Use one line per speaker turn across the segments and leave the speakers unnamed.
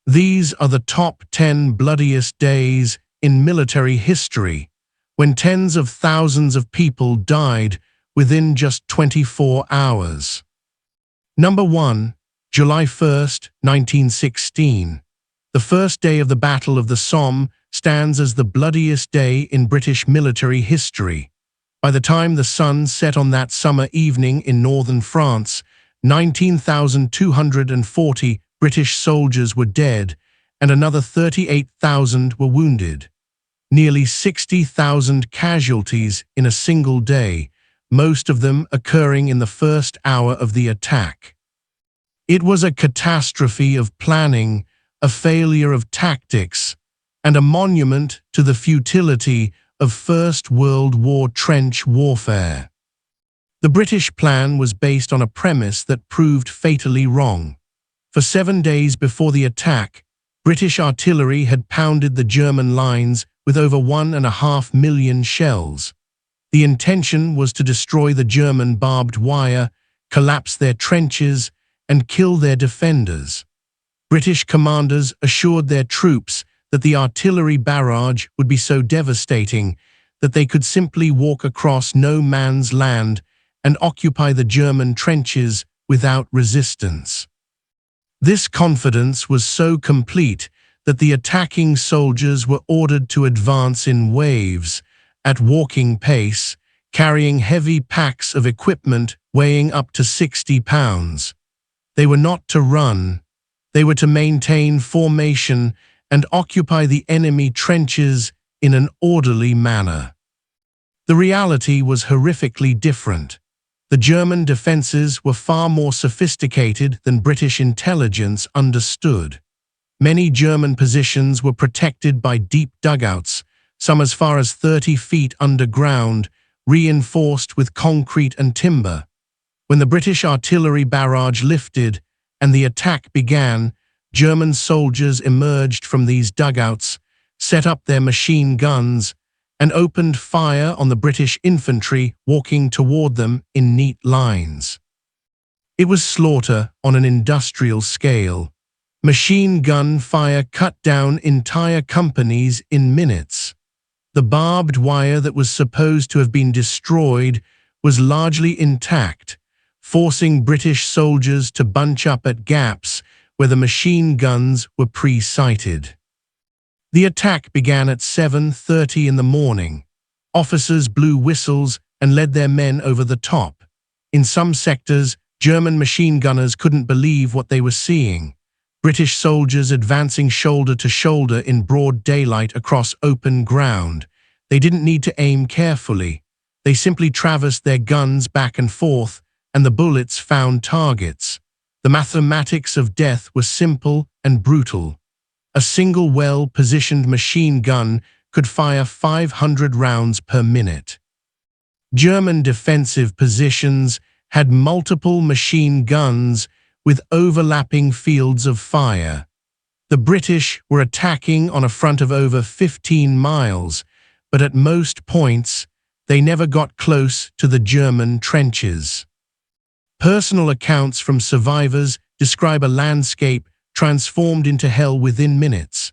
These are the top 10 bloodiest days in military history, when tens of thousands of people died within just 24 hours. Number 1. July 1st, 1916. The first day of the Battle of the Somme stands as the bloodiest day in British military history. By the time the sun set on that summer evening in northern France, 19,240 British soldiers were dead and another 38,000 were wounded. Nearly 60,000 casualties in a single day, most of them occurring in the first hour of the attack. It was a catastrophe of planning, a failure of tactics, and a monument to the futility of First World War trench warfare. The British plan was based on a premise that proved fatally wrong. For 7 days before the attack, British artillery had pounded the German lines with over 1.5 million shells. The intention was to destroy the German barbed wire, collapse their trenches, and kill their defenders. British commanders assured their troops that the artillery barrage would be so devastating that they could simply walk across no man's land and occupy the German trenches without resistance. This confidence was so complete that the attacking soldiers were ordered to advance in waves, at walking pace, carrying heavy packs of equipment weighing up to 60 pounds. They were not to run. They were to maintain formation and occupy the enemy trenches in an orderly manner. The reality was horrifically different. The German defenses were far more sophisticated than British intelligence understood. Many German positions were protected by deep dugouts, some as far as 30 feet underground, reinforced with concrete and timber. When the British artillery barrage lifted and the attack began, German soldiers emerged from these dugouts, set up their machine guns, and opened fire on the British infantry walking toward them in neat lines. It was slaughter on an industrial scale. Machine gun fire cut down entire companies in minutes. The barbed wire that was supposed to have been destroyed was largely intact, forcing British soldiers to bunch up at gaps where the machine guns were pre-sighted. The attack began at 7:30 in the morning. Officers blew whistles and led their men over the top. In some sectors, German machine gunners couldn't believe what they were seeing. British soldiers advancing shoulder to shoulder in broad daylight across open ground. They didn't need to aim carefully. They simply traversed their guns back and forth, and the bullets found targets. The mathematics of death were simple and brutal. A single well-positioned machine gun could fire 500 rounds per minute. German defensive positions had multiple machine guns with overlapping fields of fire. The British were attacking on a front of over 15 miles, but at most points, they never got close to the German trenches. Personal accounts from survivors describe a landscape transformed into hell within minutes.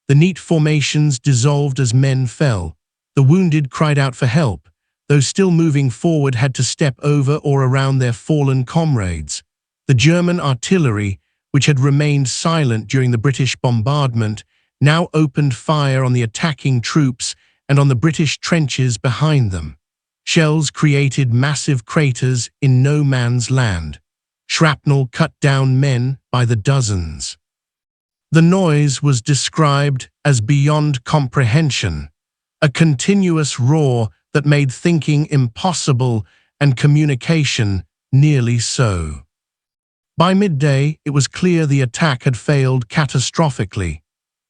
The neat formations dissolved as men fell. The wounded cried out for help. Those still moving forward had to step over or around their fallen comrades. The German artillery, which had remained silent during the British bombardment, now opened fire on the attacking troops and on the British trenches behind them. Shells created massive craters in no man's land. Shrapnel cut down men by the dozens. The noise was described as beyond comprehension, a continuous roar that made thinking impossible and communication nearly so. By midday, it was clear the attack had failed catastrophically.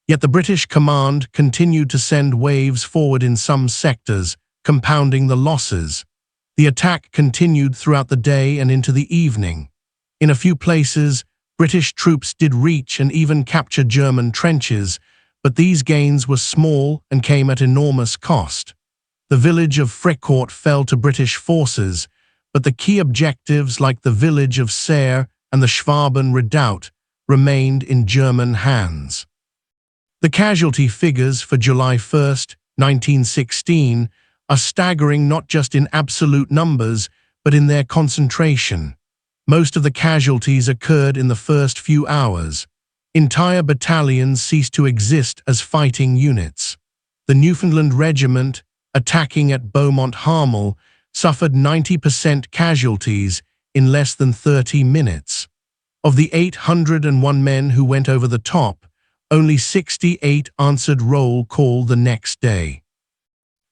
Yet the British command continued to send waves forward in some sectors, compounding the losses. The attack continued throughout the day and into the evening. In a few places, British troops did reach and even capture German trenches, but these gains were small and came at enormous cost. The village of Fricourt fell to British forces, but the key objectives like the village of Serre and the Schwaben redoubt remained in German hands. The casualty figures for July 1st, 1916, are staggering not just in absolute numbers, but in their concentration. Most of the casualties occurred in the first few hours. Entire battalions ceased to exist as fighting units. The Newfoundland Regiment, attacking at Beaumont-Hamel, suffered 90% casualties in less than 30 minutes. Of the 801 men who went over the top, only 68 answered roll call the next day.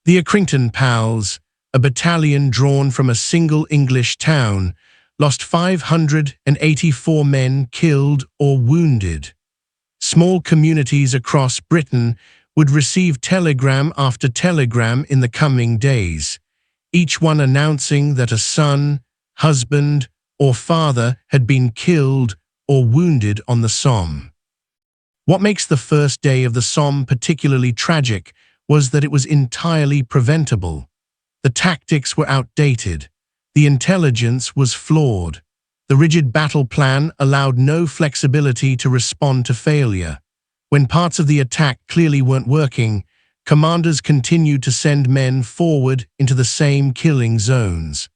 The Accrington Pals, a battalion drawn from a single English town, lost 584 men killed or wounded. Small communities across Britain would receive telegram after telegram in the coming days, each one announcing that a son, husband, or father had been killed or wounded on the Somme. What makes the first day of the Somme particularly tragic was that it was entirely preventable. The tactics were outdated. The intelligence was flawed. The rigid battle plan allowed no flexibility to respond to failure. When parts of the attack clearly weren't working, commanders continued to send men forward into the same killing zones.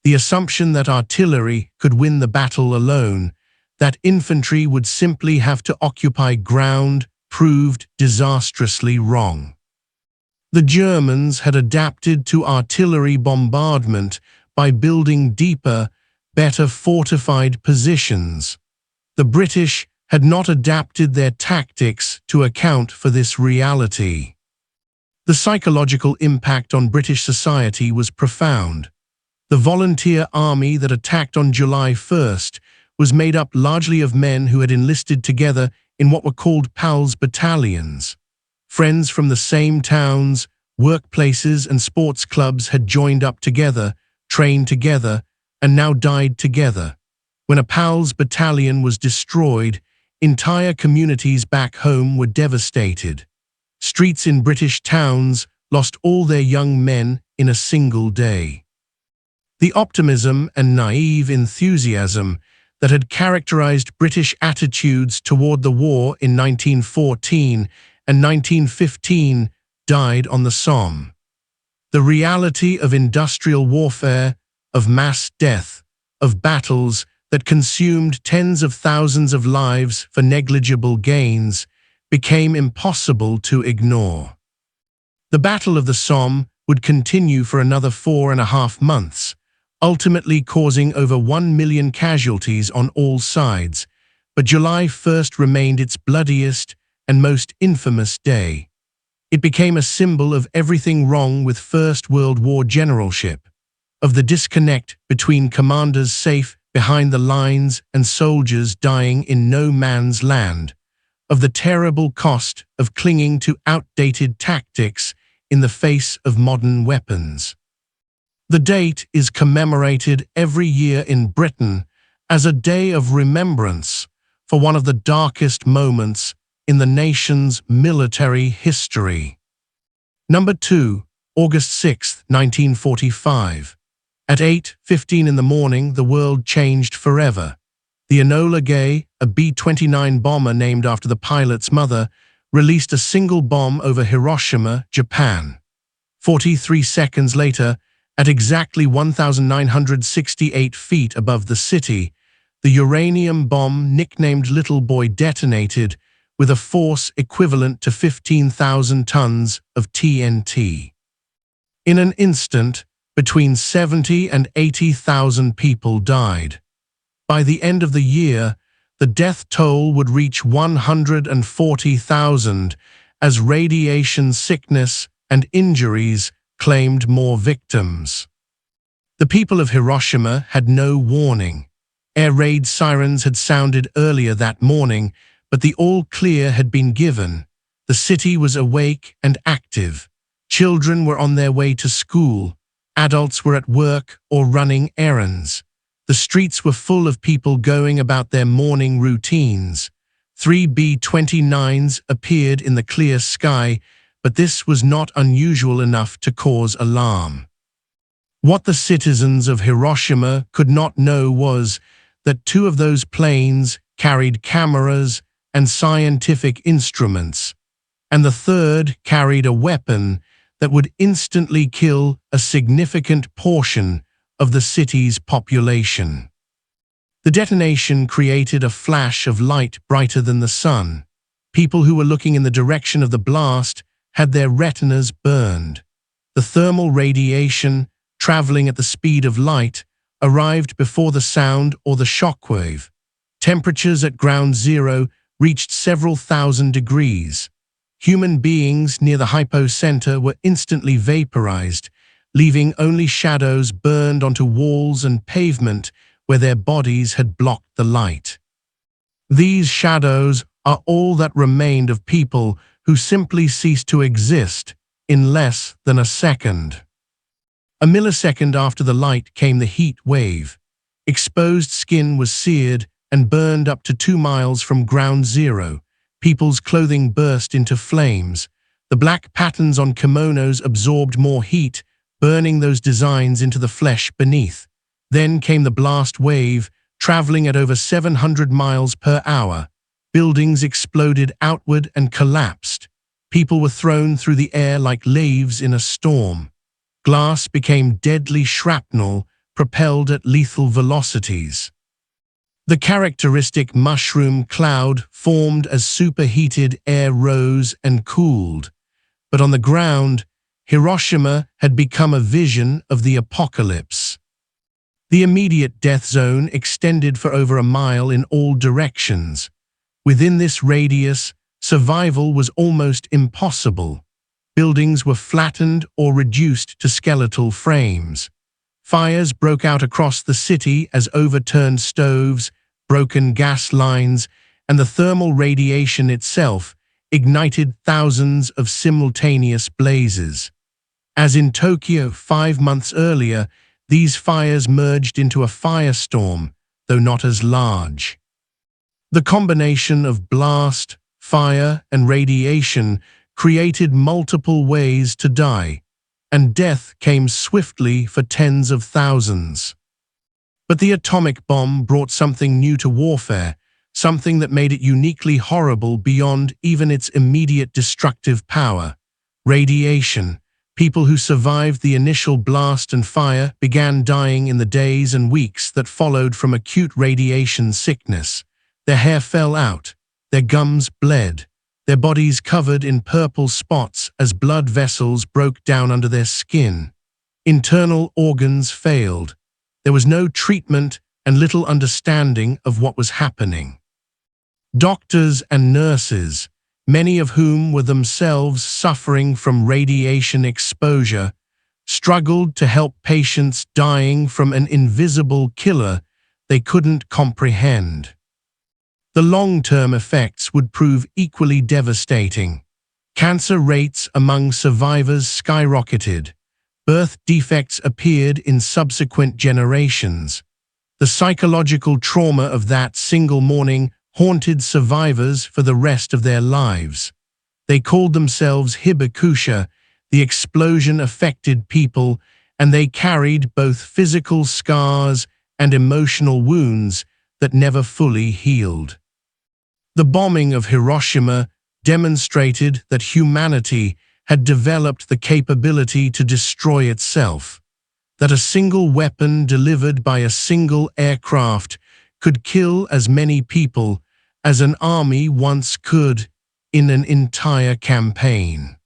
The assumption that artillery could win the battle alone, that infantry would simply have to occupy ground, proved disastrously wrong. The Germans had adapted to artillery bombardment by building deeper, better fortified positions. The British had not adapted their tactics to account for this reality. The psychological impact on British society was profound. The volunteer army that attacked on July 1st was made up largely of men who had enlisted together in what were called PALS battalions. Friends from the same towns, workplaces, and sports clubs had joined up together, trained together, and now died together. When a PALS battalion was destroyed, entire communities back home were devastated. Streets in British towns lost all their young men in a single day. The optimism and naive enthusiasm that had characterized British attitudes toward the war in 1914 and 1915 died on the Somme. The reality of industrial warfare, of mass death, of battles that consumed tens of thousands of lives for negligible gains, became impossible to ignore. The Battle of the Somme would continue for another 4.5 months, ultimately causing over 1 million casualties on all sides, but July 1st remained its bloodiest and most infamous day. It became a symbol of everything wrong with First World War generalship, of the disconnect between commanders safe behind the lines and soldiers dying in no man's land, of the terrible cost of clinging to outdated tactics in the face of modern weapons. The date is commemorated every year in Britain as a day of remembrance for one of the darkest moments in the nation's military history. Number 2, August 6, 1945. At 8:15 in the morning, the world changed forever. The Enola Gay, a B-29 bomber named after the pilot's mother, released a single bomb over Hiroshima, Japan. 43 seconds later, at exactly 1,968 feet above the city, the uranium bomb nicknamed Little Boy detonated with a force equivalent to 15,000 tons of TNT. In an instant, between 70 and 80,000 people died. By the end of the year, the death toll would reach 140,000 as radiation sickness and injuries claimed more victims. The people of Hiroshima had no warning. Air raid sirens had sounded earlier that morning, but the all-clear had been given. The city was awake and active. Children were on their way to school. Adults were at work or running errands. The streets were full of people going about their morning routines. 3 B-29s appeared in the clear sky, but this was not unusual enough to cause alarm. What the citizens of Hiroshima could not know was that 2 of those planes carried cameras and scientific instruments, and the third carried a weapon that would instantly kill a significant portion of the city's population. The detonation created a flash of light brighter than the sun. People who were looking in the direction of the blast had their retinas burned. The thermal radiation, traveling at the speed of light, arrived before the sound or the shockwave. Temperatures at ground zero reached several thousand degrees. Human beings near the hypocenter were instantly vaporized, leaving only shadows burned onto walls and pavement where their bodies had blocked the light. These shadows are all that remained of people who simply ceased to exist in less than a second. A millisecond after the light came the heat wave. Exposed skin was seared and burned up to 2 miles from ground zero. People's clothing burst into flames. The black patterns on kimonos absorbed more heat, burning those designs into the flesh beneath. Then came the blast wave, traveling at over 700 miles per hour. Buildings exploded outward and collapsed. People were thrown through the air like leaves in a storm. Glass became deadly shrapnel, propelled at lethal velocities. The characteristic mushroom cloud formed as superheated air rose and cooled. But on the ground, Hiroshima had become a vision of the apocalypse. The immediate death zone extended for over a mile in all directions. Within this radius, survival was almost impossible. Buildings were flattened or reduced to skeletal frames. Fires broke out across the city as overturned stoves, broken gas lines, and the thermal radiation itself ignited thousands of simultaneous blazes. As in Tokyo 5 months earlier, these fires merged into a firestorm, though not as large. The combination of blast, fire, and radiation created multiple ways to die, and death came swiftly for tens of thousands. But the atomic bomb brought something new to warfare, something that made it uniquely horrible beyond even its immediate destructive power. Radiation. People who survived the initial blast and fire began dying in the days and weeks that followed from acute radiation sickness. Their hair fell out, their gums bled, their bodies covered in purple spots as blood vessels broke down under their skin. Internal organs failed. There was no treatment and little understanding of what was happening. Doctors and nurses, many of whom were themselves suffering from radiation exposure, struggled to help patients dying from an invisible killer they couldn't comprehend. The long-term effects would prove equally devastating. Cancer rates among survivors skyrocketed. Birth defects appeared in subsequent generations. The psychological trauma of that single morning haunted survivors for the rest of their lives. They called themselves hibakusha. The explosion affected people, and they carried both physical scars and emotional wounds that never fully healed. The bombing of Hiroshima demonstrated that humanity had developed the capability to destroy itself, that a single weapon delivered by a single aircraft could kill as many people as an army once could in an entire campaign.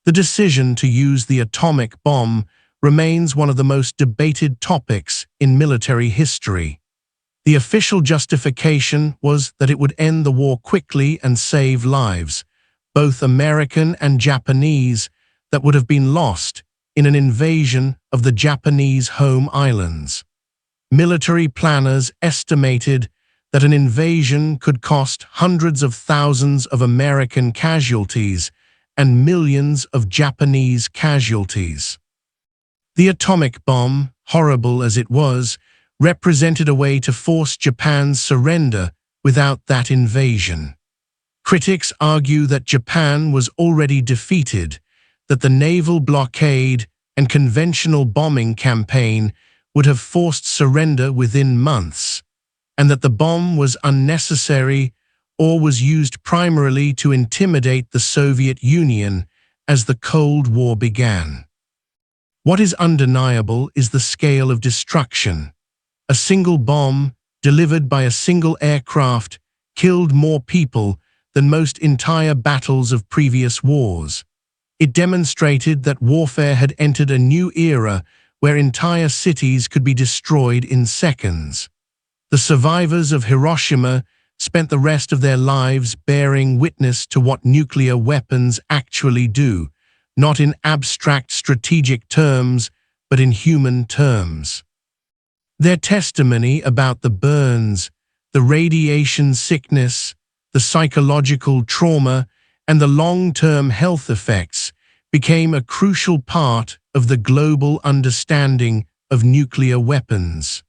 The decision to use the atomic bomb remains one of the most debated topics in military history. The official justification was that it would end the war quickly and save lives, both American and Japanese, that would have been lost in an invasion of the Japanese home islands. Military planners estimated that an invasion could cost hundreds of thousands of American casualties and millions of Japanese casualties. The atomic bomb, horrible as it was, represented a way to force Japan's surrender without that invasion. Critics argue that Japan was already defeated, that the naval blockade and conventional bombing campaign would have forced surrender within months, and that the bomb was unnecessary or was used primarily to intimidate the Soviet Union as the Cold War began. What is undeniable is the scale of destruction. A single bomb, delivered by a single aircraft, killed more people than most entire battles of previous wars. It demonstrated that warfare had entered a new era where entire cities could be destroyed in seconds. The survivors of Hiroshima spent the rest of their lives bearing witness to what nuclear weapons actually do, not in abstract strategic terms, but in human terms. Their testimony about the burns, the radiation sickness, the psychological trauma, and the long-term health effects became a crucial part of the global understanding of nuclear weapons.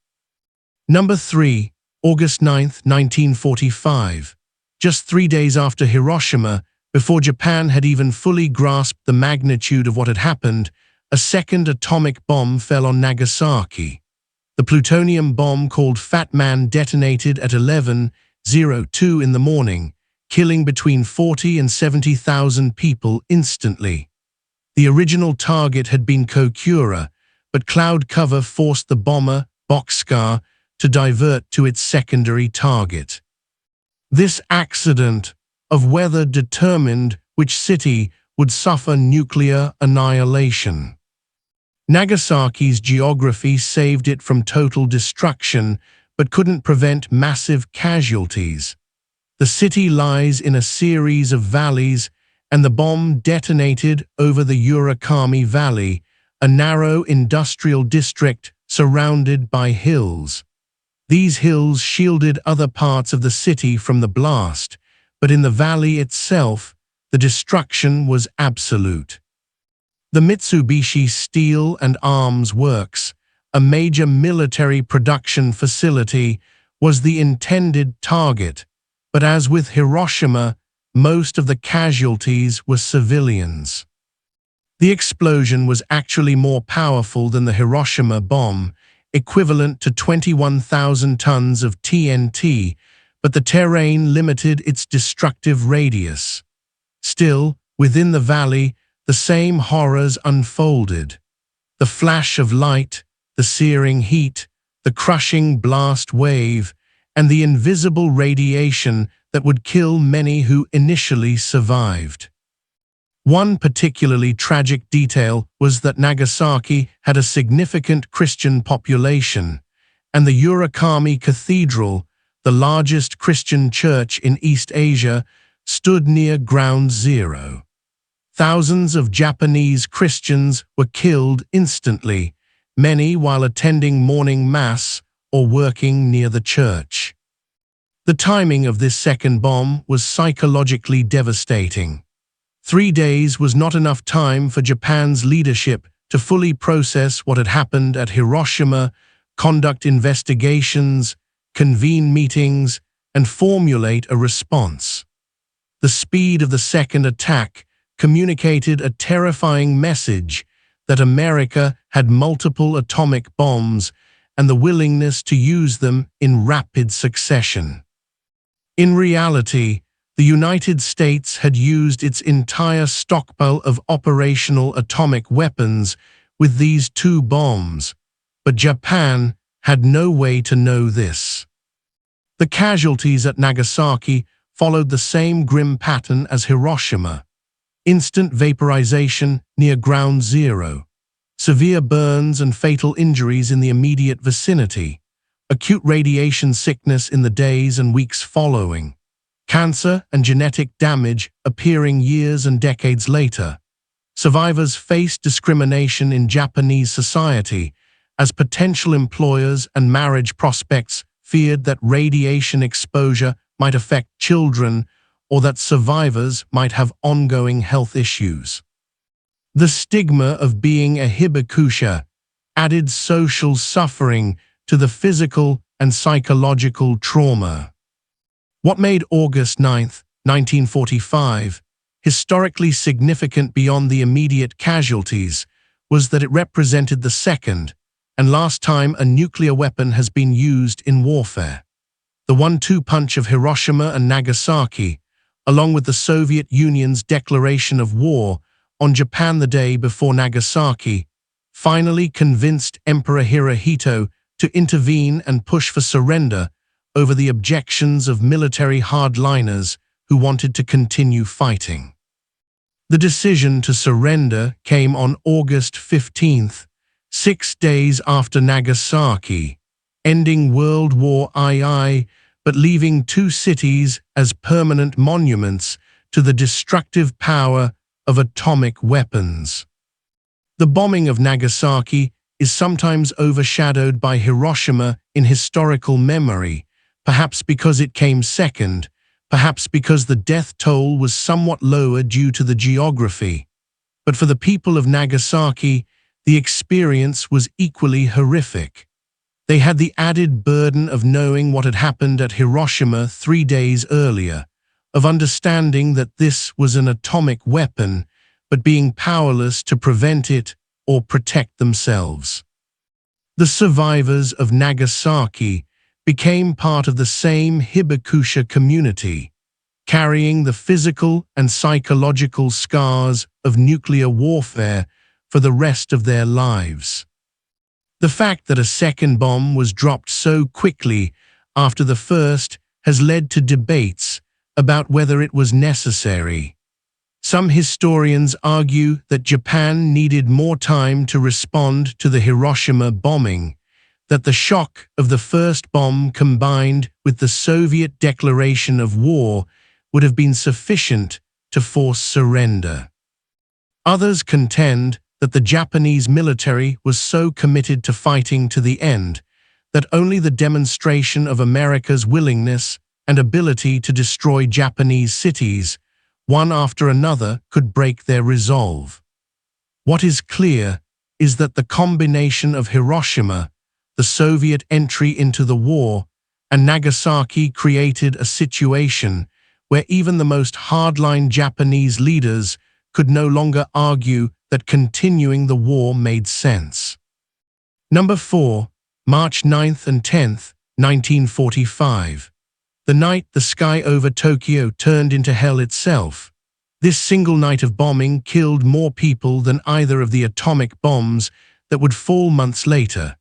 Number 3. August 9, 1945. Just 3 days after Hiroshima, before Japan had even fully grasped the magnitude of what had happened, a second atomic bomb fell on Nagasaki. The plutonium bomb called Fat Man detonated at 11:02 in the morning, killing between 40 and 70,000 people instantly. The original target had been Kokura, but cloud cover forced the bomber, Bockscar, to divert to its secondary target. This accident of weather determined which city would suffer nuclear annihilation. Nagasaki's geography saved it from total destruction, but couldn't prevent massive casualties. The city lies in a series of valleys, and the bomb detonated over the Uranus Valley, a narrow industrial district surrounded by hills. These hills shielded other parts of the city from the blast, but in the valley itself, the destruction was absolute. The Mitsubishi Steel and Arms Works, a major military production facility, was the intended target, but as with Hiroshima, most of the casualties were civilians. The explosion was actually more powerful than the Hiroshima bomb, equivalent to 21,000 tons of TNT, but the terrain limited its destructive radius. Still, within the valley, the same horrors unfolded. The flash of light, the searing heat, the crushing blast wave, and the invisible radiation that would kill many who initially survived. One particularly tragic detail was that Nagasaki had a significant Christian population, and the Uranus Cathedral, the largest Christian church in East Asia, stood near Ground Zero. Thousands of Japanese Christians were killed instantly, many while attending morning mass or working near the church. The timing of this second bomb was psychologically devastating. 3 days was not enough time for Japan's leadership to fully process what had happened at Hiroshima, conduct investigations, convene meetings, and formulate a response. The speed of the second attack communicated a terrifying message that America had multiple atomic bombs and the willingness to use them in rapid succession. In reality, the United States had used its entire stockpile of operational atomic weapons with these 2 bombs, but Japan had no way to know this. The casualties at Nagasaki followed the same grim pattern as Hiroshima. Instant vaporization near Ground Zero, severe burns and fatal injuries in the immediate vicinity, acute radiation sickness in the days and weeks following, cancer and genetic damage appearing years and decades later. Survivors faced discrimination in Japanese society as potential employers and marriage prospects feared that radiation exposure might affect children or that survivors might have ongoing health issues. The stigma of being a hibakusha added social suffering to the physical and psychological trauma. What made August 9, 1945, historically significant beyond the immediate casualties was that it represented the second and last time a nuclear weapon has been used in warfare. the 1-2 punch of Hiroshima and Nagasaki, along with the Soviet Union's declaration of war on Japan the day before Nagasaki, finally convinced Emperor Hirohito to intervene and push for surrender over the objections of military hardliners who wanted to continue fighting. The decision to surrender came on August 15th, 6 days after Nagasaki, ending World War II, but leaving 2 cities as permanent monuments to the destructive power of atomic weapons. The bombing of Nagasaki is sometimes overshadowed by Hiroshima in historical memory, perhaps because it came second, perhaps because the death toll was somewhat lower due to the geography. But for the people of Nagasaki, the experience was equally horrific. They had the added burden of knowing what had happened at Hiroshima 3 days earlier, of understanding that this was an atomic weapon, but being powerless to prevent it or protect themselves. The survivors of Nagasaki became part of the same Hibakusha community, carrying the physical and psychological scars of nuclear warfare for the rest of their lives. The fact that a second bomb was dropped so quickly after the first has led to debates about whether it was necessary. Some historians argue that Japan needed more time to respond to the Hiroshima bombing, that the shock of the first bomb combined with the Soviet declaration of war would have been sufficient to force surrender. Others contend that the Japanese military was so committed to fighting to the end that only the demonstration of America's willingness and ability to destroy Japanese cities, one after another, could break their resolve. What is clear is that the combination of Hiroshima, the Soviet entry into the war, and Nagasaki created a situation where even the most hardline Japanese leaders could no longer argue that continuing the war made sense. Number 4, March 9th and 10th, 1945. The night the sky over Tokyo turned into hell itself. This single night of bombing killed more people than either of the atomic bombs that would fall months later.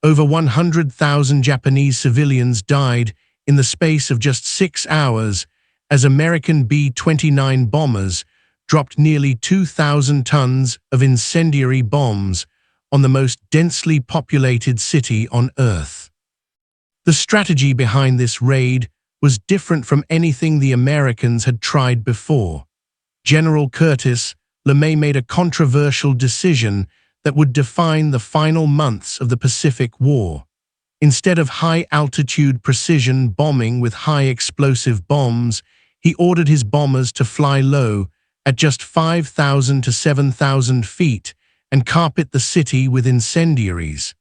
Over 100,000 Japanese civilians died in the space of just 6 hours as American B-29 bombers dropped nearly 2,000 tons of incendiary bombs on the most densely populated city on Earth. The strategy behind this raid was different from anything the Americans had tried before. General Curtis LeMay made a controversial decision that would define the final months of the Pacific War. Instead of high-altitude precision bombing with high-explosive bombs, he ordered his bombers to fly low at just 5,000 to 7,000 feet and carpet the city with incendiaries.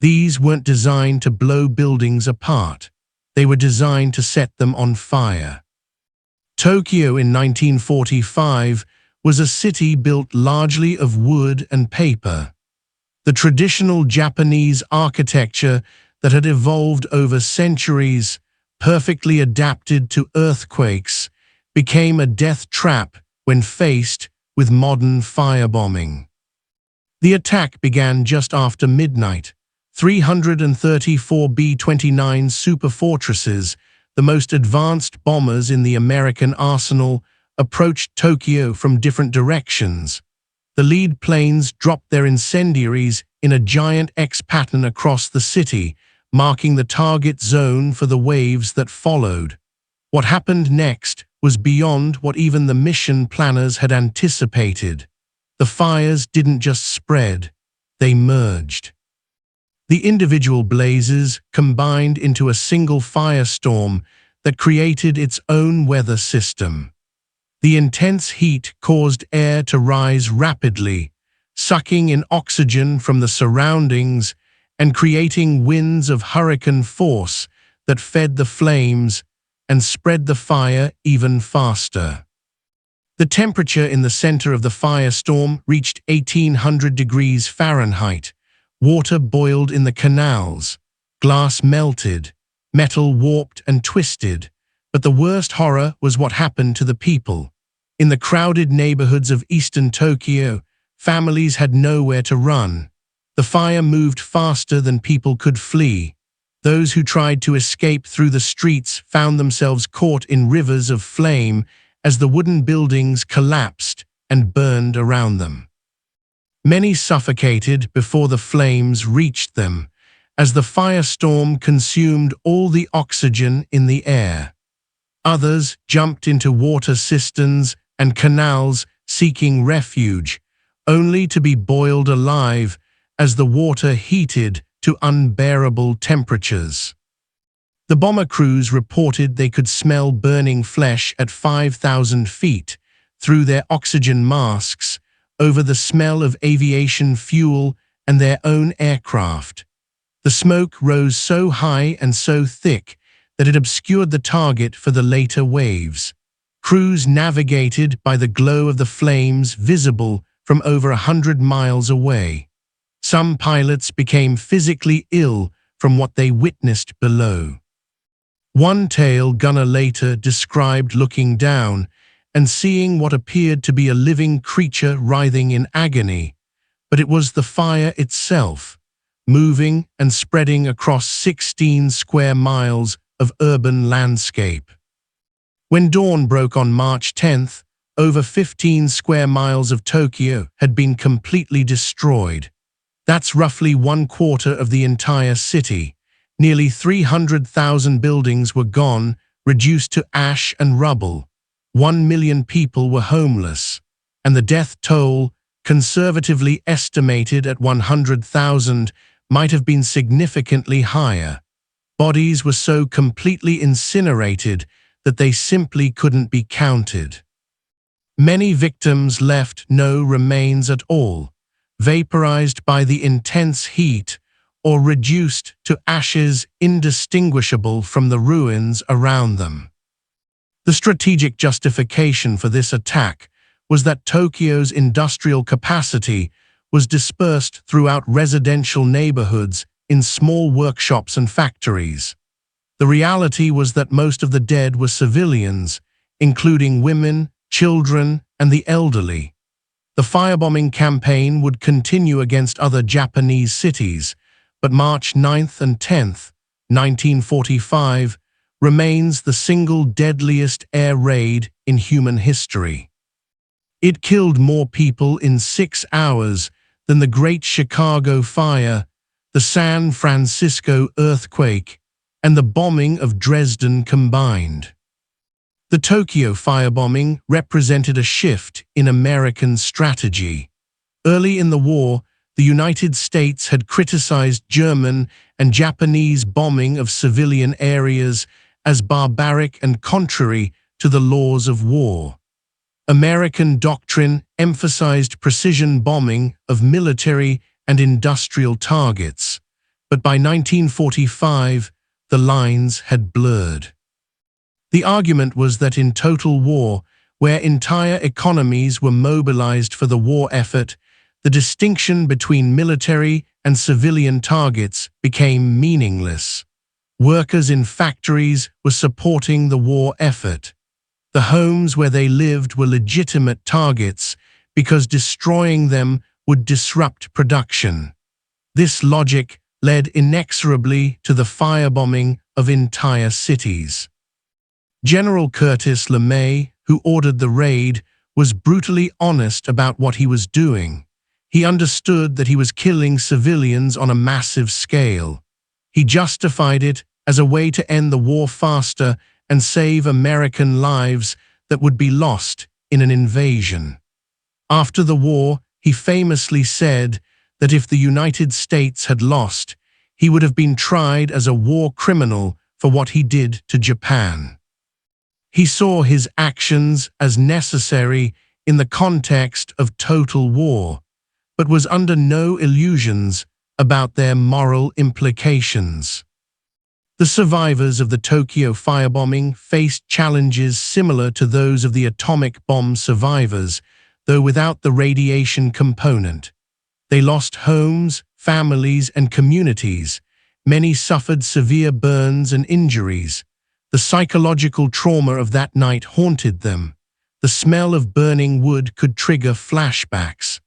These weren't designed to blow buildings apart. They were designed to set them on fire. Tokyo in 1945 was a city built largely of wood and paper. The traditional Japanese architecture that had evolved over centuries, perfectly adapted to earthquakes, became a death trap when faced with modern firebombing. The attack began just after midnight. 334 B-29 superfortresses, the most advanced bombers in the American arsenal, approached Tokyo from different directions. The lead planes dropped their incendiaries in a giant X pattern across the city, marking the target zone for the waves that followed. What happened next was beyond what even the mission planners had anticipated. The fires didn't just spread, they merged. The individual blazes combined into a single firestorm that created its own weather system. The intense heat caused air to rise rapidly, sucking in oxygen from the surroundings and creating winds of hurricane force that fed the flames and spread the fire even faster. The temperature in the center of the firestorm reached 1,800 degrees Fahrenheit. Water boiled in the canals, glass melted, metal warped and twisted. But the worst horror was what happened to the people. In the crowded neighborhoods of eastern Tokyo, families had nowhere to run. The fire moved faster than people could flee. Those who tried to escape through the streets found themselves caught in rivers of flame as the wooden buildings collapsed and burned around them. Many suffocated before the flames reached them, as the firestorm consumed all the oxygen in the air. Others jumped into water cisterns and canals seeking refuge, only to be boiled alive as the water heated to unbearable temperatures. The bomber crews reported they could smell burning flesh at 5,000 feet through their oxygen masks, over the smell of aviation fuel and their own aircraft. The smoke rose so high and so thick that it obscured the target for the later waves. Crews navigated by the glow of the flames visible from over 100 miles away. Some pilots became physically ill from what they witnessed below. One tail gunner later described looking down and seeing what appeared to be a living creature writhing in agony, but it was the fire itself, moving and spreading across 16 square miles of urban landscape. When dawn broke on March 10th, over 15 square miles of Tokyo had been completely destroyed. That's roughly 1/4 of the entire city. Nearly 300,000 buildings were gone, reduced to ash and rubble. 1 million people were homeless, and the death toll, conservatively estimated at 100,000, might have been significantly higher. Bodies were so completely incinerated that they simply couldn't be counted. Many victims left no remains at all, vaporized by the intense heat or reduced to ashes indistinguishable from the ruins around them. The strategic justification for this attack was that Tokyo's industrial capacity was dispersed throughout residential neighborhoods in small workshops and factories. The reality was that most of the dead were civilians, including women, children, and the elderly. The firebombing campaign would continue against other Japanese cities, but March 9th and 10th, 1945, remains the single deadliest air raid in human history. It killed more people in 6 hours than the Great Chicago Fire, the San Francisco earthquake, and the bombing of Dresden combined. The Tokyo firebombing represented a shift in American strategy. Early in the war, the United States had criticized German and Japanese bombing of civilian areas as barbaric and contrary to the laws of war. American doctrine emphasized precision bombing of military and industrial targets, but by 1945, the lines had blurred. The argument was that in total war, where entire economies were mobilized for the war effort, the distinction between military and civilian targets became meaningless. Workers in factories were supporting the war effort. The homes where they lived were legitimate targets because destroying them would disrupt production. This logic led inexorably to the firebombing of entire cities. General Curtis LeMay, who ordered the raid, was brutally honest about what he was doing. He understood that he was killing civilians on a massive scale. He justified it as a way to end the war faster and save American lives that would be lost in an invasion. After the war, he famously said that if the United States had lost, he would have been tried as a war criminal for what he did to Japan. He saw his actions as necessary in the context of total war, but was under no illusions about their moral implications. The survivors of the Tokyo firebombing faced challenges similar to those of the atomic bomb survivors, though without the radiation component. They lost homes, families, and communities, Many suffered severe burns and injuries. The psychological trauma of that night haunted them. The smell of burning wood could trigger flashbacks.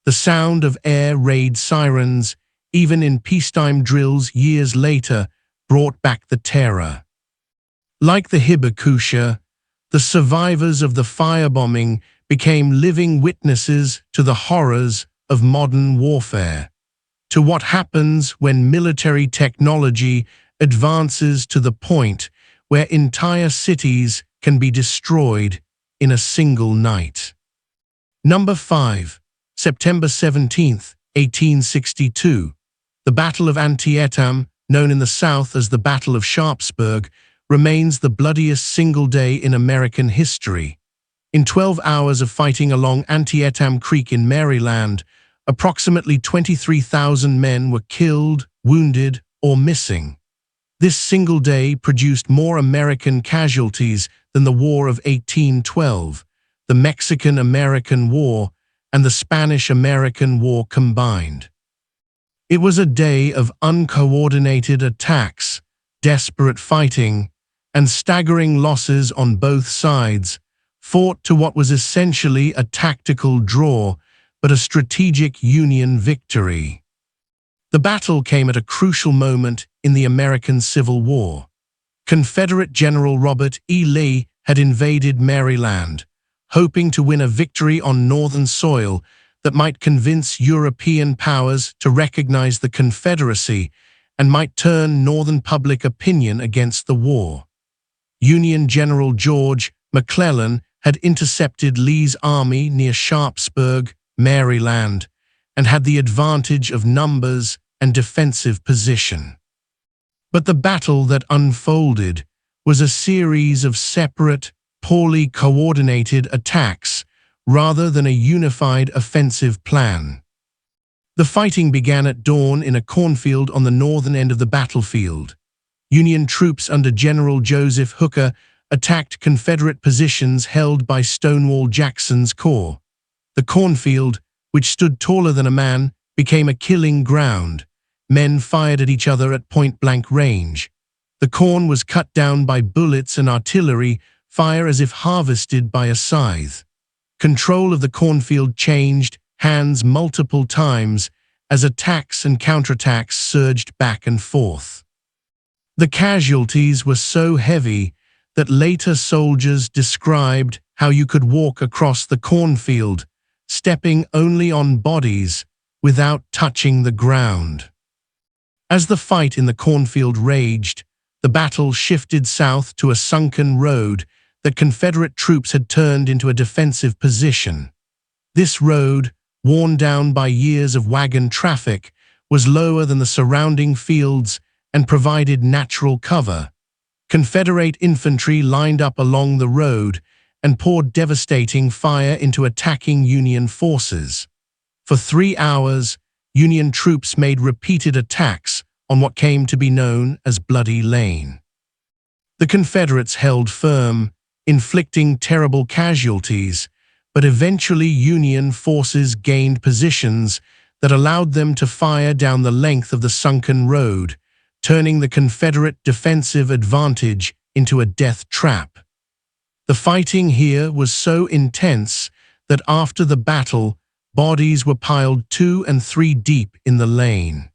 The sound of air raid sirens, even in peacetime drills years later, brought back the terror. Like the Hibakusha, the survivors of the firebombing became living witnesses to the horrors of modern warfare, to what happens when military technology advances to the point where entire cities can be destroyed in a single night. Number 5. September 17th, 1862. The Battle of Antietam, known in the South as the Battle of Sharpsburg, remains the bloodiest single day in American history. In 12 hours of fighting along Antietam Creek in Maryland, approximately 23,000 men were killed, wounded, or missing. This single day produced more American casualties than the War of 1812, the Mexican-American War, and the Spanish-American War combined. It was a day of uncoordinated attacks, desperate fighting, and staggering losses on both sides, fought to what was essentially a tactical draw, but a strategic Union victory. The battle came at a crucial moment in the American Civil War. Confederate General Robert E. Lee had invaded Maryland, hoping to win a victory on Northern soil that might convince European powers to recognize the Confederacy and might turn Northern public opinion against the war. Union General George McClellan had intercepted Lee's army near Sharpsburg, Maryland, and had the advantage of numbers and defensive position. But the battle that unfolded was a series of separate, poorly coordinated attacks rather than a unified offensive plan. The fighting began at dawn in a cornfield on the northern end of the battlefield. Union troops under General Joseph Hooker attacked Confederate positions held by Stonewall Jackson's corps. The cornfield, which stood taller than a man, became a killing ground. Men fired at each other at point-blank range. The corn was cut down by bullets and artillery fire as if harvested by a scythe. Control of the cornfield changed hands multiple times as attacks and counterattacks surged back and forth. The casualties were so heavy that later soldiers described how you could walk across the cornfield, stepping only on bodies without touching the ground. As the fight in the cornfield raged, the battle shifted south to a sunken road that Confederate troops had turned into a defensive position. This road, worn down by years of wagon traffic, was lower than the surrounding fields and provided natural cover. Confederate infantry lined up along the road and poured devastating fire into attacking Union forces. For 3 hours, Union troops made repeated attacks on what came to be known as Bloody Lane. The Confederates held firm, inflicting terrible casualties, but eventually Union forces gained positions that allowed them to fire down the length of the sunken road, turning the Confederate defensive advantage into a death trap. The fighting here was so intense that after the battle, bodies were piled 2 and 3 deep in the lane.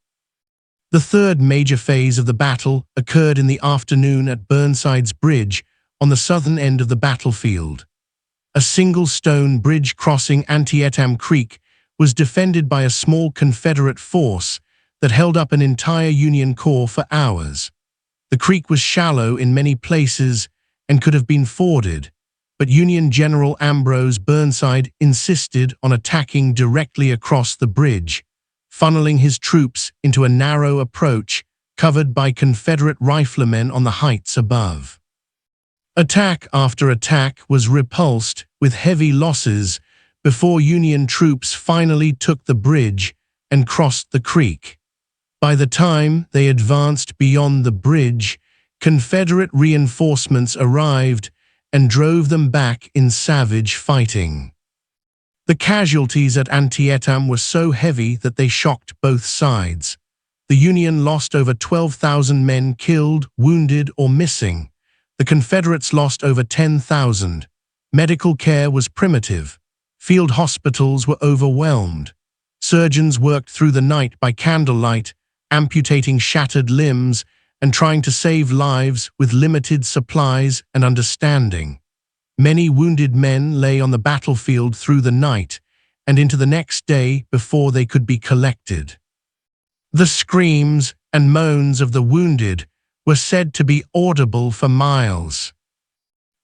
The third major phase of the battle occurred in the afternoon at Burnside's Bridge on the southern end of the battlefield. A single stone bridge crossing Antietam Creek was defended by a small Confederate force that held up an entire Union corps for hours. The creek was shallow in many places and could have been forded, but Union General Ambrose Burnside insisted on attacking directly across the bridge, funneling his troops into a narrow approach covered by Confederate riflemen on the heights above. Attack after attack was repulsed with heavy losses before Union troops finally took the bridge and crossed the creek. By the time they advanced beyond the bridge, Confederate reinforcements arrived and drove them back in savage fighting. The casualties at Antietam were so heavy that they shocked both sides. The Union lost over 12,000 men killed, wounded, or missing. The Confederates lost over 10,000. Medical care was primitive. Field hospitals were overwhelmed. Surgeons worked through the night by candlelight, amputating shattered limbs and trying to save lives with limited supplies and understanding. Many wounded men lay on the battlefield through the night and into the next day before they could be collected. The screams and moans of the wounded were said to be audible for miles.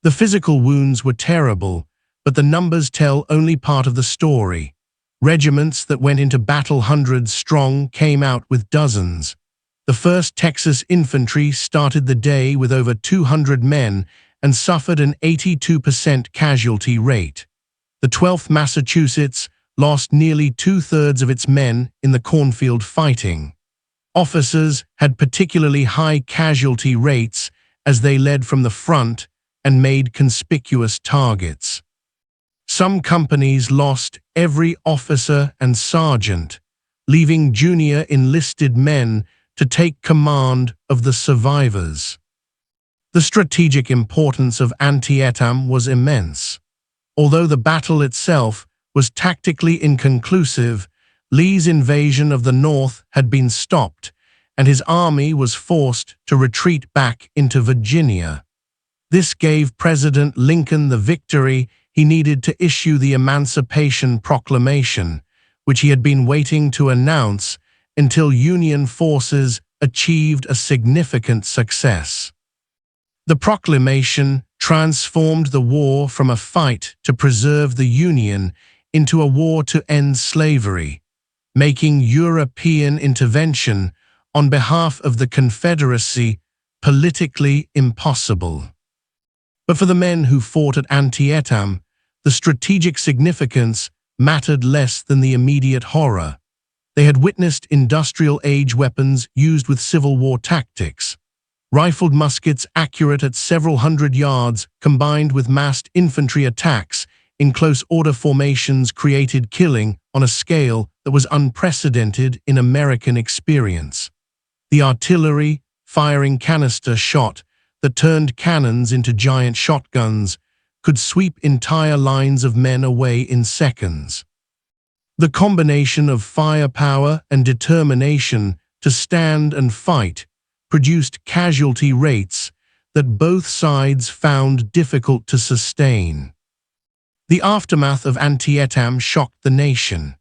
The physical wounds were terrible, but the numbers tell only part of the story. Regiments that went into battle hundreds strong came out with dozens. The 1st Texas Infantry started the day with over 200 men and suffered an 82% casualty rate. The 12th Massachusetts lost nearly 2/3 of its men in the cornfield fighting. Officers had particularly high casualty rates as they led from the front and made conspicuous targets. Some companies lost every officer and sergeant, leaving junior enlisted men to take command of the survivors. The strategic importance of Antietam was immense. Although the battle itself was tactically inconclusive, Lee's invasion of the North had been stopped, and his army was forced to retreat back into Virginia. This gave President Lincoln the victory he needed to issue the Emancipation Proclamation, which he had been waiting to announce until Union forces achieved a significant success. The proclamation transformed the war from a fight to preserve the Union into a war to end slavery, making European intervention on behalf of the Confederacy politically impossible. But for the men who fought at Antietam, the strategic significance mattered less than the immediate horror. They had witnessed industrial-age weapons used with Civil War tactics. Rifled muskets accurate at several hundred yards combined with massed infantry attacks in close-order formations created killing on a scale that was unprecedented in American experience. The artillery, firing canister shot that turned cannons into giant shotguns, could sweep entire lines of men away in seconds. The combination of firepower and determination to stand and fight produced casualty rates that both sides found difficult to sustain. The aftermath of Antietam shocked the nation.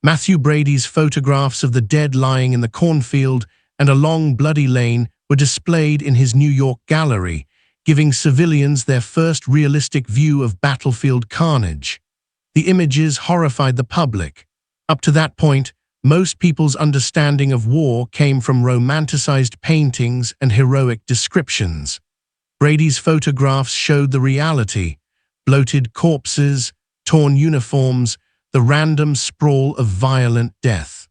Matthew Brady's photographs of the dead lying in the cornfield and a long bloody lane were displayed in his New York gallery, giving civilians their first realistic view of battlefield carnage. The images horrified the public. Up to that point, most people's understanding of war came from romanticized paintings and heroic descriptions. Brady's photographs showed the reality: bloated corpses, torn uniforms, the random sprawl of violent death.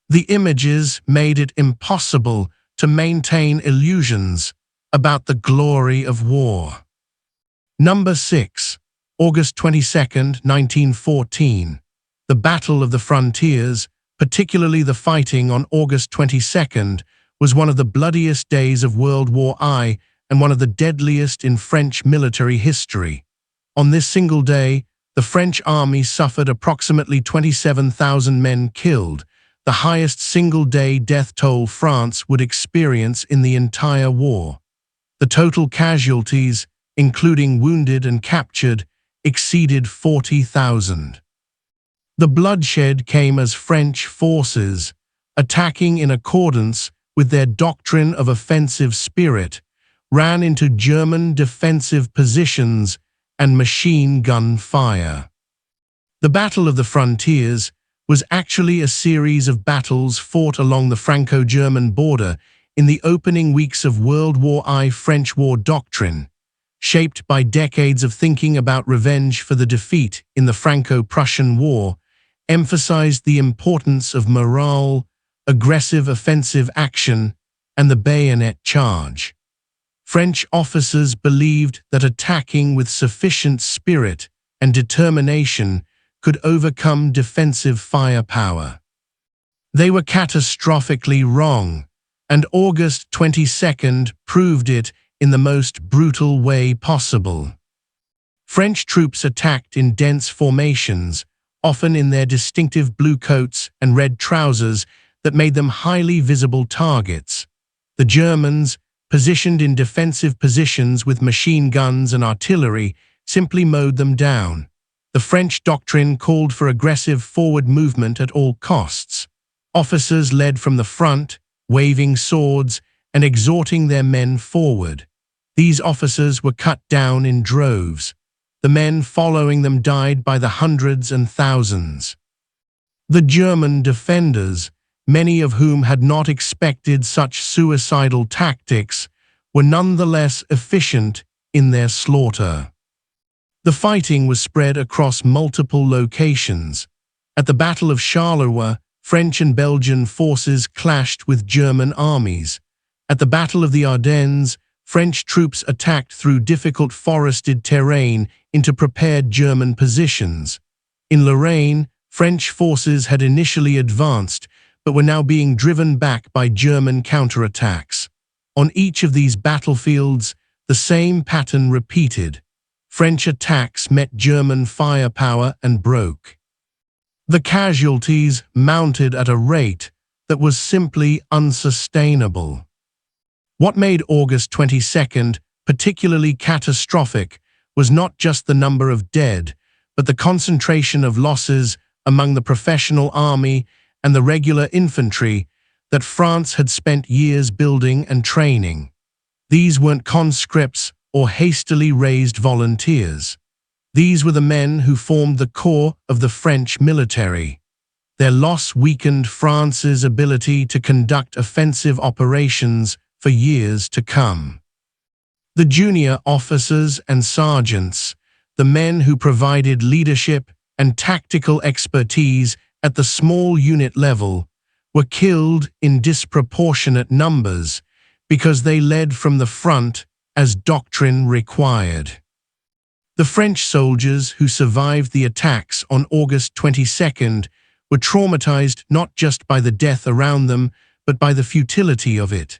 The images made it impossible to maintain illusions about the glory of war. Number 6. August 22, 1914. The Battle of the Frontiers, particularly the fighting on August 22nd, was one of the bloodiest days of World War I and one of the deadliest in French military history. On this single day, the French army suffered approximately 27,000 men killed, the highest single-day death toll France would experience in the entire war. The total casualties, including wounded and captured, exceeded 40,000. The bloodshed came as French forces, attacking in accordance with their doctrine of offensive spirit, ran into German defensive positions and machine gun fire. The Battle of the Frontiers was actually a series of battles fought along the Franco-German border in the opening weeks of World War I. French war doctrine, shaped by decades of thinking about revenge for the defeat in the Franco-Prussian War, emphasized the importance of morale, aggressive offensive action, and the bayonet charge. French officers believed that attacking with sufficient spirit and determination could overcome defensive firepower. They were catastrophically wrong, and August 22nd proved it in the most brutal way possible. French troops attacked in dense formations, often in their distinctive blue coats and red trousers that made them highly visible targets. The Germans, positioned in defensive positions with machine guns and artillery, simply mowed them down. The French doctrine called for aggressive forward movement at all costs. Officers led from the front, waving swords and exhorting their men forward. These officers were cut down in droves. The men following them died by the hundreds and thousands. The German defenders, many of whom had not expected such suicidal tactics, were nonetheless efficient in their slaughter. The fighting was spread across multiple locations. At the Battle of Charleroi, French and Belgian forces clashed with German armies. At the Battle of the Ardennes, French troops attacked through difficult forested terrain into prepared German positions. In Lorraine, French forces had initially advanced, but were now being driven back by German counterattacks. On each of these battlefields, the same pattern repeated. French attacks met German firepower and broke. The casualties mounted at a rate that was simply unsustainable. What made August 22nd particularly catastrophic was not just the number of dead, but the concentration of losses among the professional army and the regular infantry that France had spent years building and training. These weren't conscripts or hastily raised volunteers. These were the men who formed the core of the French military. Their loss weakened France's ability to conduct offensive operations for years to come. The junior officers and sergeants, the men who provided leadership and tactical expertise at the small unit level, were killed in disproportionate numbers because they led from the front as doctrine required. The French soldiers who survived the attacks on August 22nd were traumatized not just by the death around them, but by the futility of it.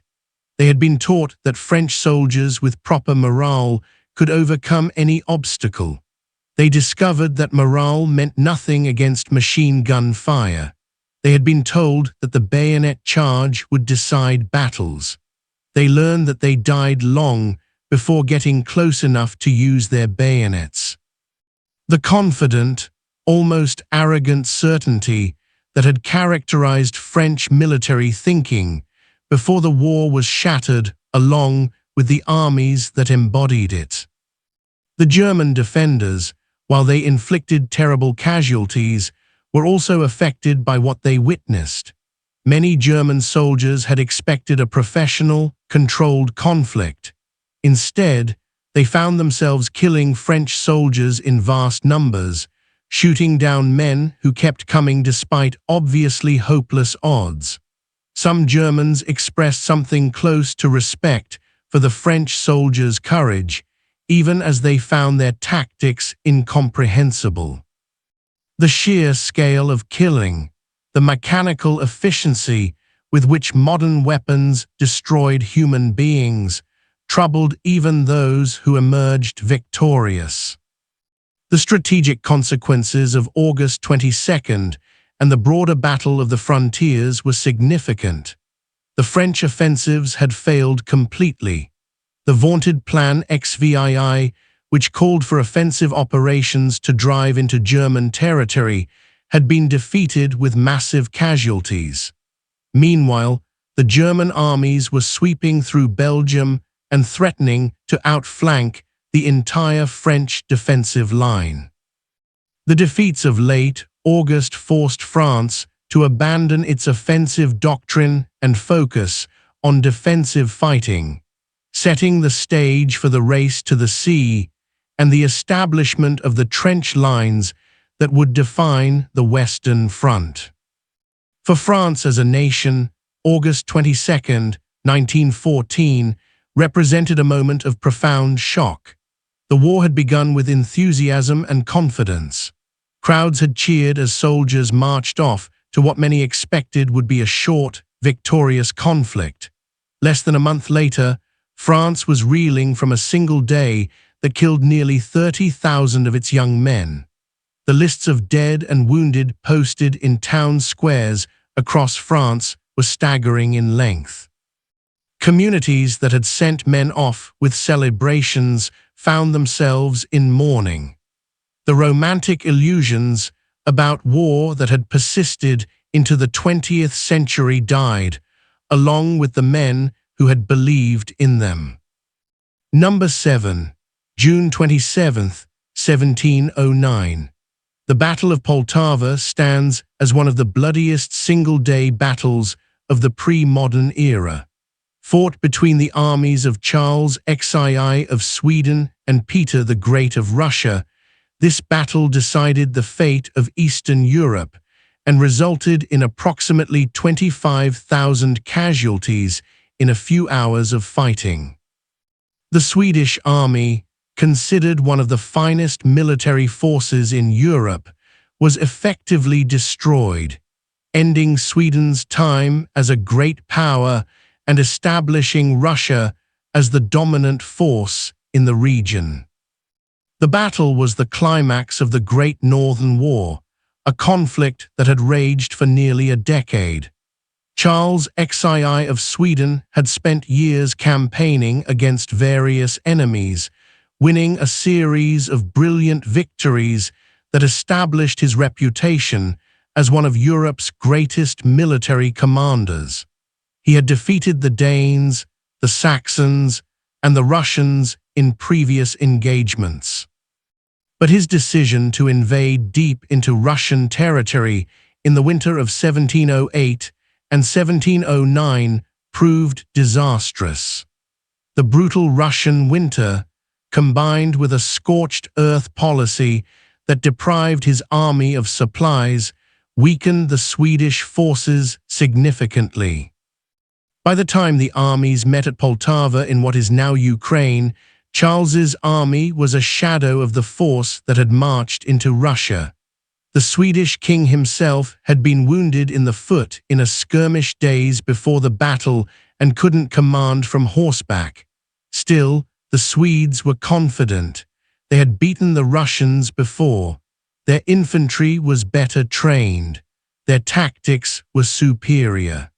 They had been taught that French soldiers with proper morale could overcome any obstacle. They discovered that morale meant nothing against machine gun fire. They had been told that the bayonet charge would decide battles. They learned that they died long before getting close enough to use their bayonets. The confident, almost arrogant certainty that had characterized French military thinking before the war was shattered along with the armies that embodied it. The German defenders, while they inflicted terrible casualties, were also affected by what they witnessed. Many German soldiers had expected a professional, controlled conflict. Instead, they found themselves killing French soldiers in vast numbers, shooting down men who kept coming despite obviously hopeless odds. Some Germans expressed something close to respect for the French soldiers' courage, even as they found their tactics incomprehensible. The sheer scale of killing, the mechanical efficiency with which modern weapons destroyed human beings, troubled even those who emerged victorious. The strategic consequences of August 22nd and the broader battle of the frontiers were significant. The French offensives had failed completely. The vaunted Plan XVI, which called for offensive operations to drive into German territory, had been defeated with massive casualties. Meanwhile, the German armies were sweeping through Belgium and threatening to outflank the entire French defensive line. The defeats of late August forced France to abandon its offensive doctrine and focus on defensive fighting, setting the stage for the race to the sea and the establishment of the trench lines that would define the Western Front. For France as a nation, August 22, 1914, represented a moment of profound shock. The war had begun with enthusiasm and confidence. Crowds had cheered as soldiers marched off to what many expected would be a short, victorious conflict. Less than a month later, France was reeling from a single day that killed nearly 30,000 of its young men. The lists of dead and wounded posted in town squares across France were staggering in length. Communities that had sent men off with celebrations found themselves in mourning. The romantic illusions about war that had persisted into the 20th century died, along with the men who had believed in them. Number 7. June 27, 1709. The Battle of Poltava stands as one of the bloodiest single-day battles of the pre-modern era. Fought between the armies of Charles XII of Sweden and Peter the Great of Russia, this battle decided the fate of Eastern Europe and resulted in approximately 25,000 casualties in a few hours of fighting. The Swedish army, considered one of the finest military forces in Europe, was effectively destroyed, ending Sweden's time as a great power and establishing Russia as the dominant force in the region. The battle was the climax of the Great Northern War, a conflict that had raged for nearly a decade. Charles XII of Sweden had spent years campaigning against various enemies, winning a series of brilliant victories that established his reputation as one of Europe's greatest military commanders. He had defeated the Danes, the Saxons, and the Russians in previous engagements. But his decision to invade deep into Russian territory in the winter of 1708 and 1709 proved disastrous. The brutal Russian winter, combined with a scorched earth policy that deprived his army of supplies, weakened the Swedish forces significantly. By the time the armies met at Poltava in what is now Ukraine, Charles's army was a shadow of the force that had marched into Russia. The Swedish king himself had been wounded in the foot in a skirmish days before the battle and couldn't command from horseback. Still, the Swedes were confident. They had beaten the Russians before. Their infantry was better trained. Their tactics were superior.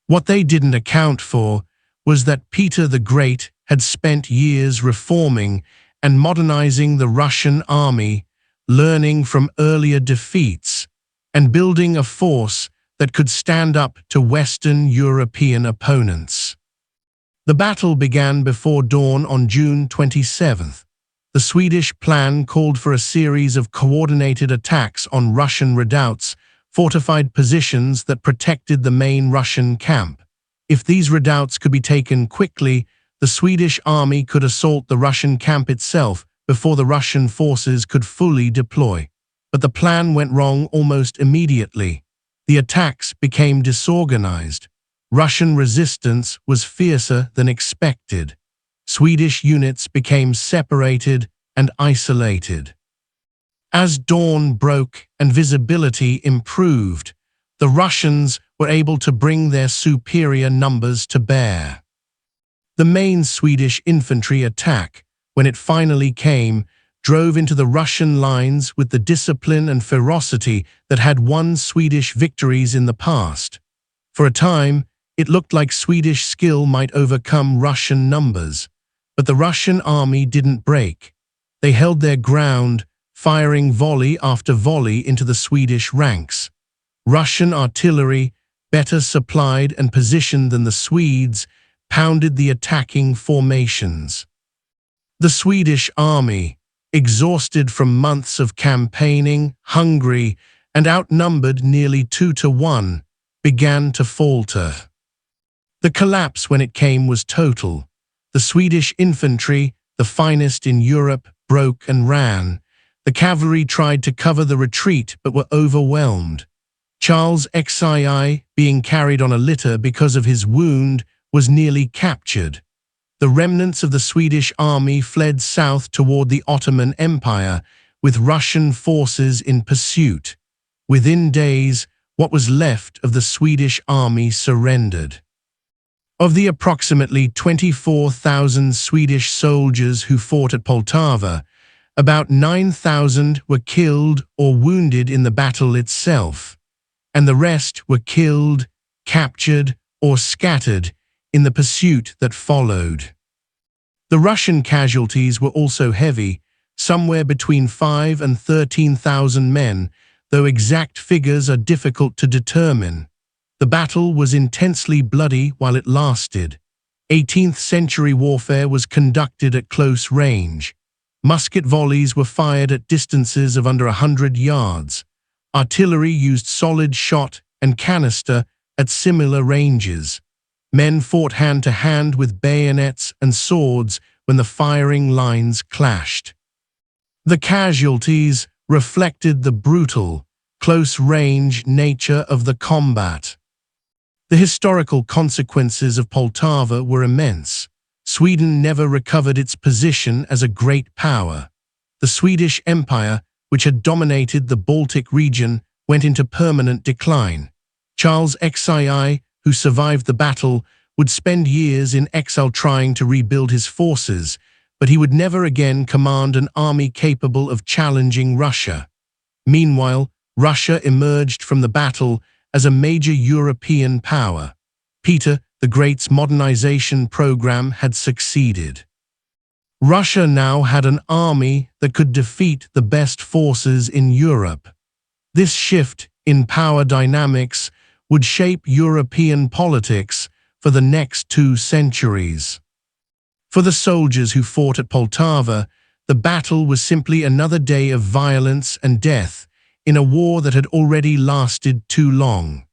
What they didn't account for was that Peter the Great had spent years reforming and modernizing the Russian army, learning from earlier defeats, and building a force that could stand up to Western European opponents. The battle began before dawn on June 27th. The Swedish plan called for a series of coordinated attacks on Russian redoubts, fortified positions that protected the main Russian camp. If these redoubts could be taken quickly, the Swedish army could assault the Russian camp itself before the Russian forces could fully deploy. But the plan went wrong almost immediately. The attacks became disorganized. Russian resistance was fiercer than expected. Swedish units became separated and isolated. As dawn broke and visibility improved, the Russians were able to bring their superior numbers to bear. The main Swedish infantry attack, when it finally came, drove into the Russian lines with the discipline and ferocity that had won Swedish victories in the past. For a time, it looked like Swedish skill might overcome Russian numbers, but the Russian army didn't break. They held their ground, firing volley after volley into the Swedish ranks. Russian artillery, better supplied and positioned than the Swedes, pounded the attacking formations. The Swedish army, exhausted from months of campaigning, hungry, and outnumbered nearly 2-1, began to falter. The collapse when it came was total. The Swedish infantry, the finest in Europe, broke and ran. The cavalry tried to cover the retreat but were overwhelmed. Charles XII, being carried on a litter because of his wound, was nearly captured. The remnants of the Swedish army fled south toward the Ottoman Empire, with Russian forces in pursuit. Within days, what was left of the Swedish army surrendered. Of the approximately 24,000 Swedish soldiers who fought at Poltava, about 9,000 were killed or wounded in the battle itself, and the rest were killed, captured, or scattered in the pursuit that followed. The Russian casualties were also heavy, somewhere between 5,000 and 13,000 men, though exact figures are difficult to determine. The battle was intensely bloody while it lasted. 18th-century warfare was conducted at close range. Musket volleys were fired at distances of under 100 yards. Artillery used solid shot and canister at similar ranges. Men fought hand-to-hand with bayonets and swords when the firing lines clashed. The casualties reflected the brutal, close-range nature of the combat. The historical consequences of Poltava were immense. Sweden never recovered its position as a great power. The Swedish Empire, which had dominated the Baltic region, went into permanent decline. Charles XII, who survived the battle, would spend years in exile trying to rebuild his forces, but he would never again command an army capable of challenging Russia. Meanwhile, Russia emerged from the battle as a major European power. Peter the Great's modernization program had succeeded. Russia now had an army that could defeat the best forces in Europe. This shift in power dynamics would shape European politics for the next 2 centuries. For the soldiers who fought at Poltava, the battle was simply another day of violence and death in a war that had already lasted too long.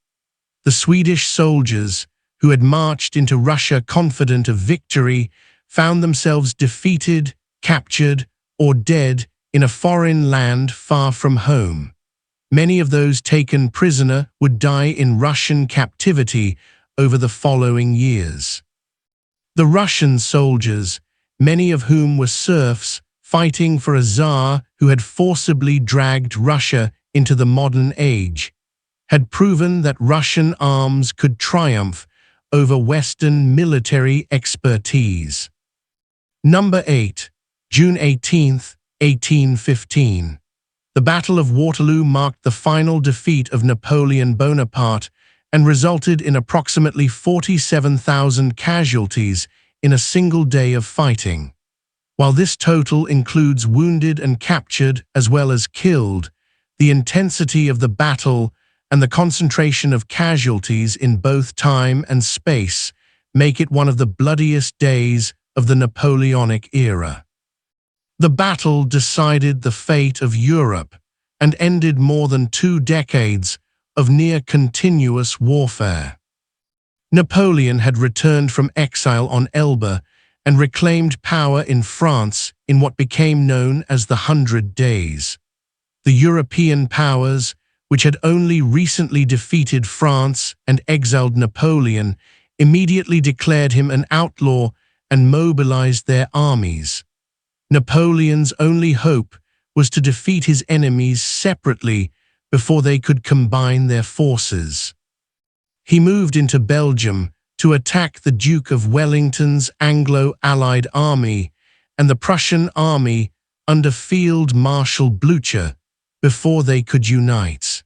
The Swedish soldiers, who had marched into Russia confident of victory, found themselves defeated, captured, or dead in a foreign land far from home. Many of those taken prisoner would die in Russian captivity over the following years. The Russian soldiers, many of whom were serfs fighting for a Tsar who had forcibly dragged Russia into the modern age, had proven that Russian arms could triumph over Western military expertise. Number 8. June 18, 1815. The Battle of Waterloo marked the final defeat of Napoleon Bonaparte and resulted in approximately 47,000 casualties in a single day of fighting. While this total includes wounded and captured as well as killed, the intensity of the battle and the concentration of casualties in both time and space make it one of the bloodiest days of the Napoleonic era. The battle decided the fate of Europe and ended more than 2 decades of near-continuous warfare. Napoleon had returned from exile on Elba and reclaimed power in France in what became known as the 100 Days. The European powers, which had only recently defeated France and exiled Napoleon, immediately declared him an outlaw and mobilized their armies. Napoleon's only hope was to defeat his enemies separately before they could combine their forces. He moved into Belgium to attack the Duke of Wellington's Anglo-Allied army and the Prussian army under Field Marshal Blücher before they could unite.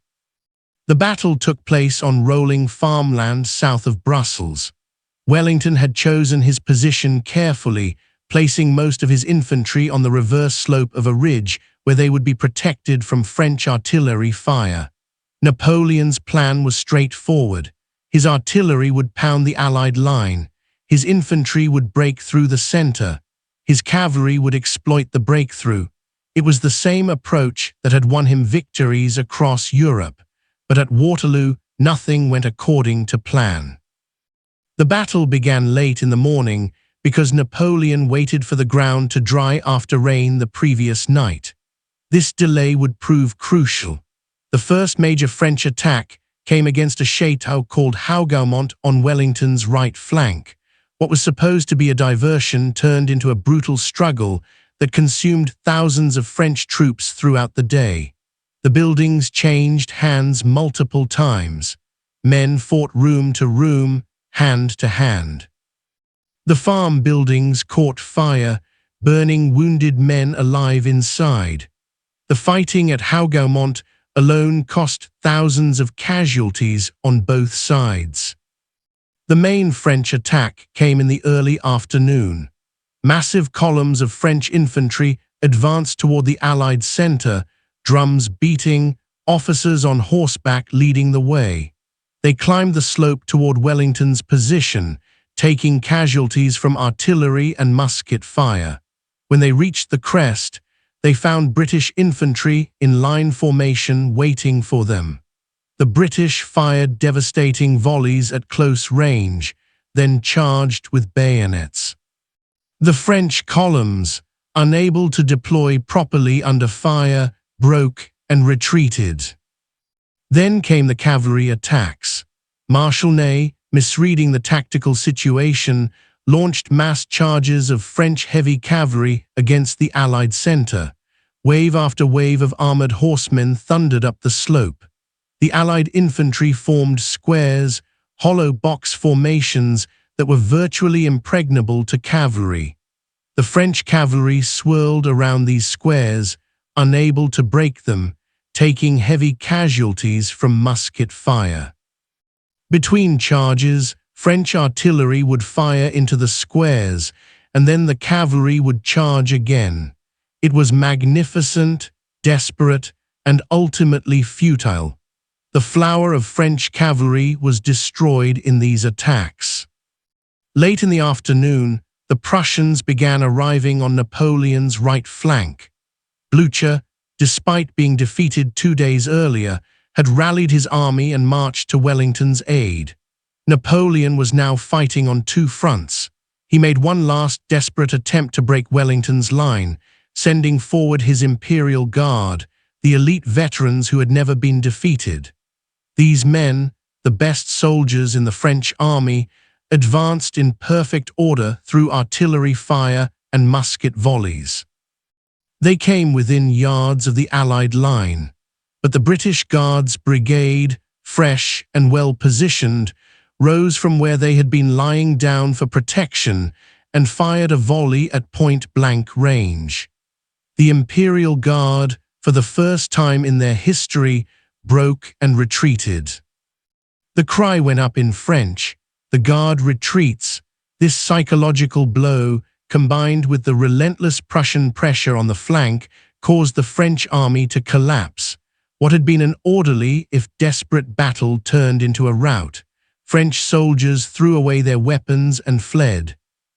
The battle took place on rolling farmland south of Brussels. Wellington had chosen his position carefully, placing most of his infantry on the reverse slope of a ridge where they would be protected from French artillery fire. Napoleon's plan was straightforward. His artillery would pound the Allied line. His infantry would break through the center. His cavalry would exploit the breakthrough. It was the same approach that had won him victories across Europe. But at Waterloo, nothing went according to plan. The battle began late in the morning because Napoleon waited for the ground to dry after rain the previous night. This delay would prove crucial. The first major French attack came against a chateau called Hougoumont on Wellington's right flank. What was supposed to be a diversion turned into a brutal struggle that consumed thousands of French troops throughout the day. The buildings changed hands multiple times. Men fought room to room, hand to hand. The farm buildings caught fire, burning wounded men alive inside. The fighting at Hougoumont alone cost thousands of casualties on both sides. The main French attack came in the early afternoon. Massive columns of French infantry advanced toward the Allied center, drums beating, officers on horseback leading the way. They climbed the slope toward Wellington's position, taking casualties from artillery and musket fire. When they reached the crest, they found British infantry in line formation waiting for them. The British fired devastating volleys at close range, then charged with bayonets. The French columns, unable to deploy properly under fire, broke and retreated. Then came the cavalry attacks. Marshal Ney, misreading the tactical situation, launched mass charges of French heavy cavalry against the Allied center. Wave after wave of armored horsemen thundered up the slope. The Allied infantry formed squares, hollow box formations that were virtually impregnable to cavalry. The French cavalry swirled around these squares, unable to break them, taking heavy casualties from musket fire. Between charges, French artillery would fire into the squares, and then the cavalry would charge again. It was magnificent, desperate, and ultimately futile. The flower of French cavalry was destroyed in these attacks. Late in the afternoon, the Prussians began arriving on Napoleon's right flank. Blücher, despite being defeated 2 days earlier, had rallied his army and marched to Wellington's aid. Napoleon was now fighting on two fronts. He made one last desperate attempt to break Wellington's line, sending forward his Imperial Guard, the elite veterans who had never been defeated. These men, the best soldiers in the French army, advanced in perfect order through artillery fire and musket volleys. They came within yards of the Allied line, but the British Guards brigade, fresh and well-positioned, rose from where they had been lying down for protection and fired a volley at point-blank range. The Imperial Guard, for the first time in their history, broke and retreated. The cry went up in French, "The Guard retreats." This psychological blow, combined with the relentless Prussian pressure on the flank, caused the French army to collapse. What had been an orderly, if desperate, battle turned into a rout. French soldiers threw away their weapons and fled.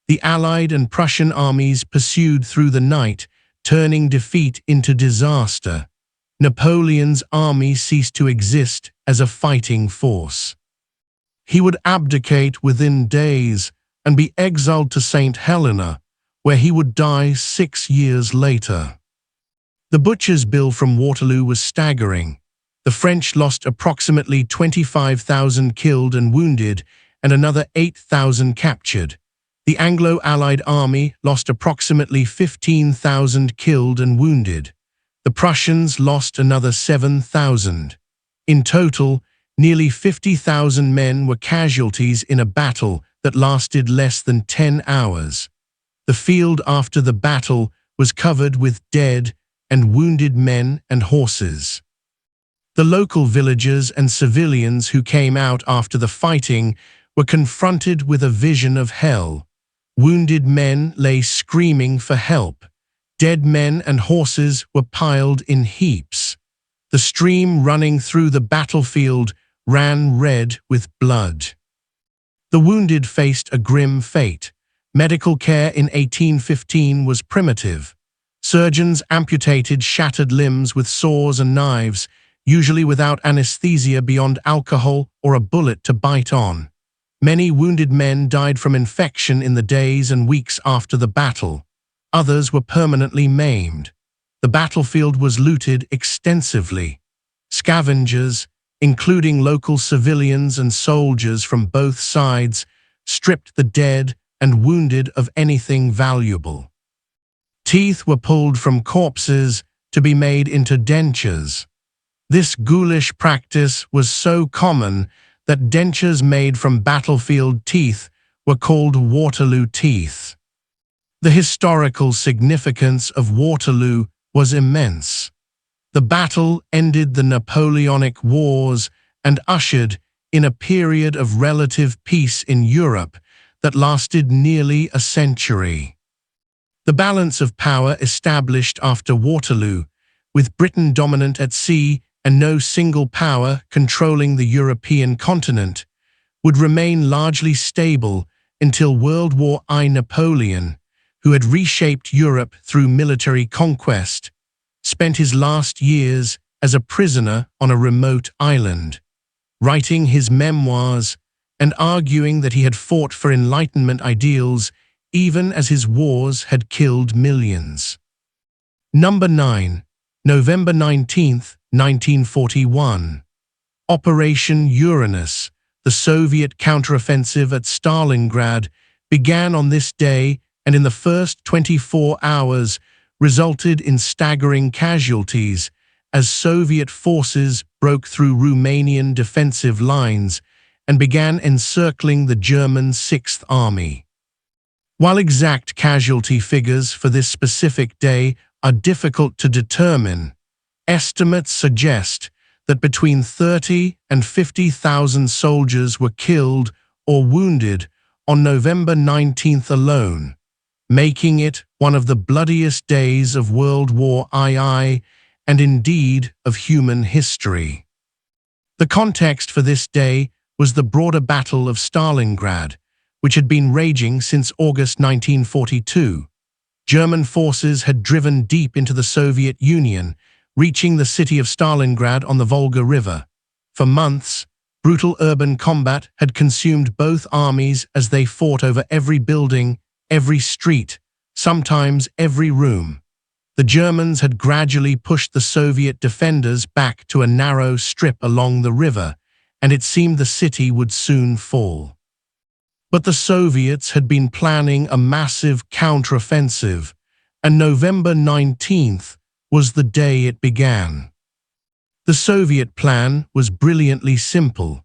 The Allied and Prussian armies pursued through the night, turning defeat into disaster. Napoleon's army ceased to exist as a fighting force. He would abdicate within days and be exiled to St. Helena, where he would die 6 years later. The butcher's bill from Waterloo was staggering. The French lost approximately 25,000 killed and wounded, and another 8,000 captured. The Anglo-Allied army lost approximately 15,000 killed and wounded. The Prussians lost another 7,000. In total, nearly 50,000 men were casualties in a battle that lasted less than 10 hours. The field after the battle was covered with dead and wounded men and horses. The local villagers and civilians who came out after the fighting were confronted with a vision of hell. Wounded men lay screaming for help. Dead men and horses were piled in heaps. The stream running through the battlefield ran red with blood. The wounded faced a grim fate. Medical care in 1815 was primitive. Surgeons amputated shattered limbs with saws and knives, usually without anesthesia beyond alcohol or a bullet to bite on. Many wounded men died from infection in the days and weeks after the battle. Others were permanently maimed. The battlefield was looted extensively. Scavengers, including local civilians and soldiers from both sides, stripped the dead and wounded of anything valuable. Teeth were pulled from corpses to be made into dentures. This ghoulish practice was so common that dentures made from battlefield teeth were called Waterloo teeth. The historical significance of Waterloo was immense. The battle ended the Napoleonic Wars and ushered in a period of relative peace in Europe that lasted nearly a century. The balance of power established after Waterloo, with Britain dominant at sea and no single power controlling the European continent, would remain largely stable until World War I. Napoleon, who had reshaped Europe through military conquest, spent his last years as a prisoner on a remote island, writing his memoirs and arguing that he had fought for Enlightenment ideals even as his wars had killed millions. Number 9. November 19, 1941. Operation Uranus, the Soviet counteroffensive at Stalingrad, began on this day and in the first 24 hours resulted in staggering casualties as Soviet forces broke through Romanian defensive lines and began encircling the German Sixth Army. While exact casualty figures for this specific day are difficult to determine, estimates suggest that between 30 and 50,000 soldiers were killed or wounded on November 19th alone, making it one of the bloodiest days of World War II and indeed of human history. The context for this day was the broader Battle of Stalingrad, which had been raging since August 1942. German forces had driven deep into the Soviet Union, reaching the city of Stalingrad on the Volga River. For months, brutal urban combat had consumed both armies as they fought over every building, every street, sometimes every room. The Germans had gradually pushed the Soviet defenders back to a narrow strip along the river, and it seemed the city would soon fall. But the Soviets had been planning a massive counteroffensive, and November 19th was the day it began. The Soviet plan was brilliantly simple.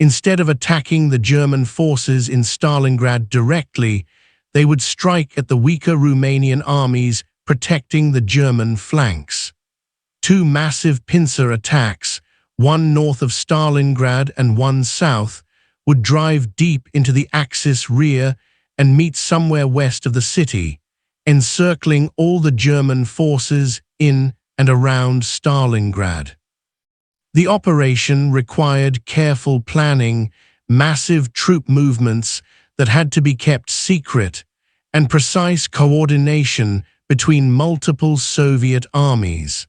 Instead of attacking the German forces in Stalingrad directly, they would strike at the weaker Romanian armies protecting the German flanks. Two massive pincer attacks, one north of Stalingrad and one south, would drive deep into the Axis rear and meet somewhere west of the city, encircling all the German forces in and around Stalingrad. The operation required careful planning, massive troop movements that had to be kept secret, and precise coordination between multiple Soviet armies.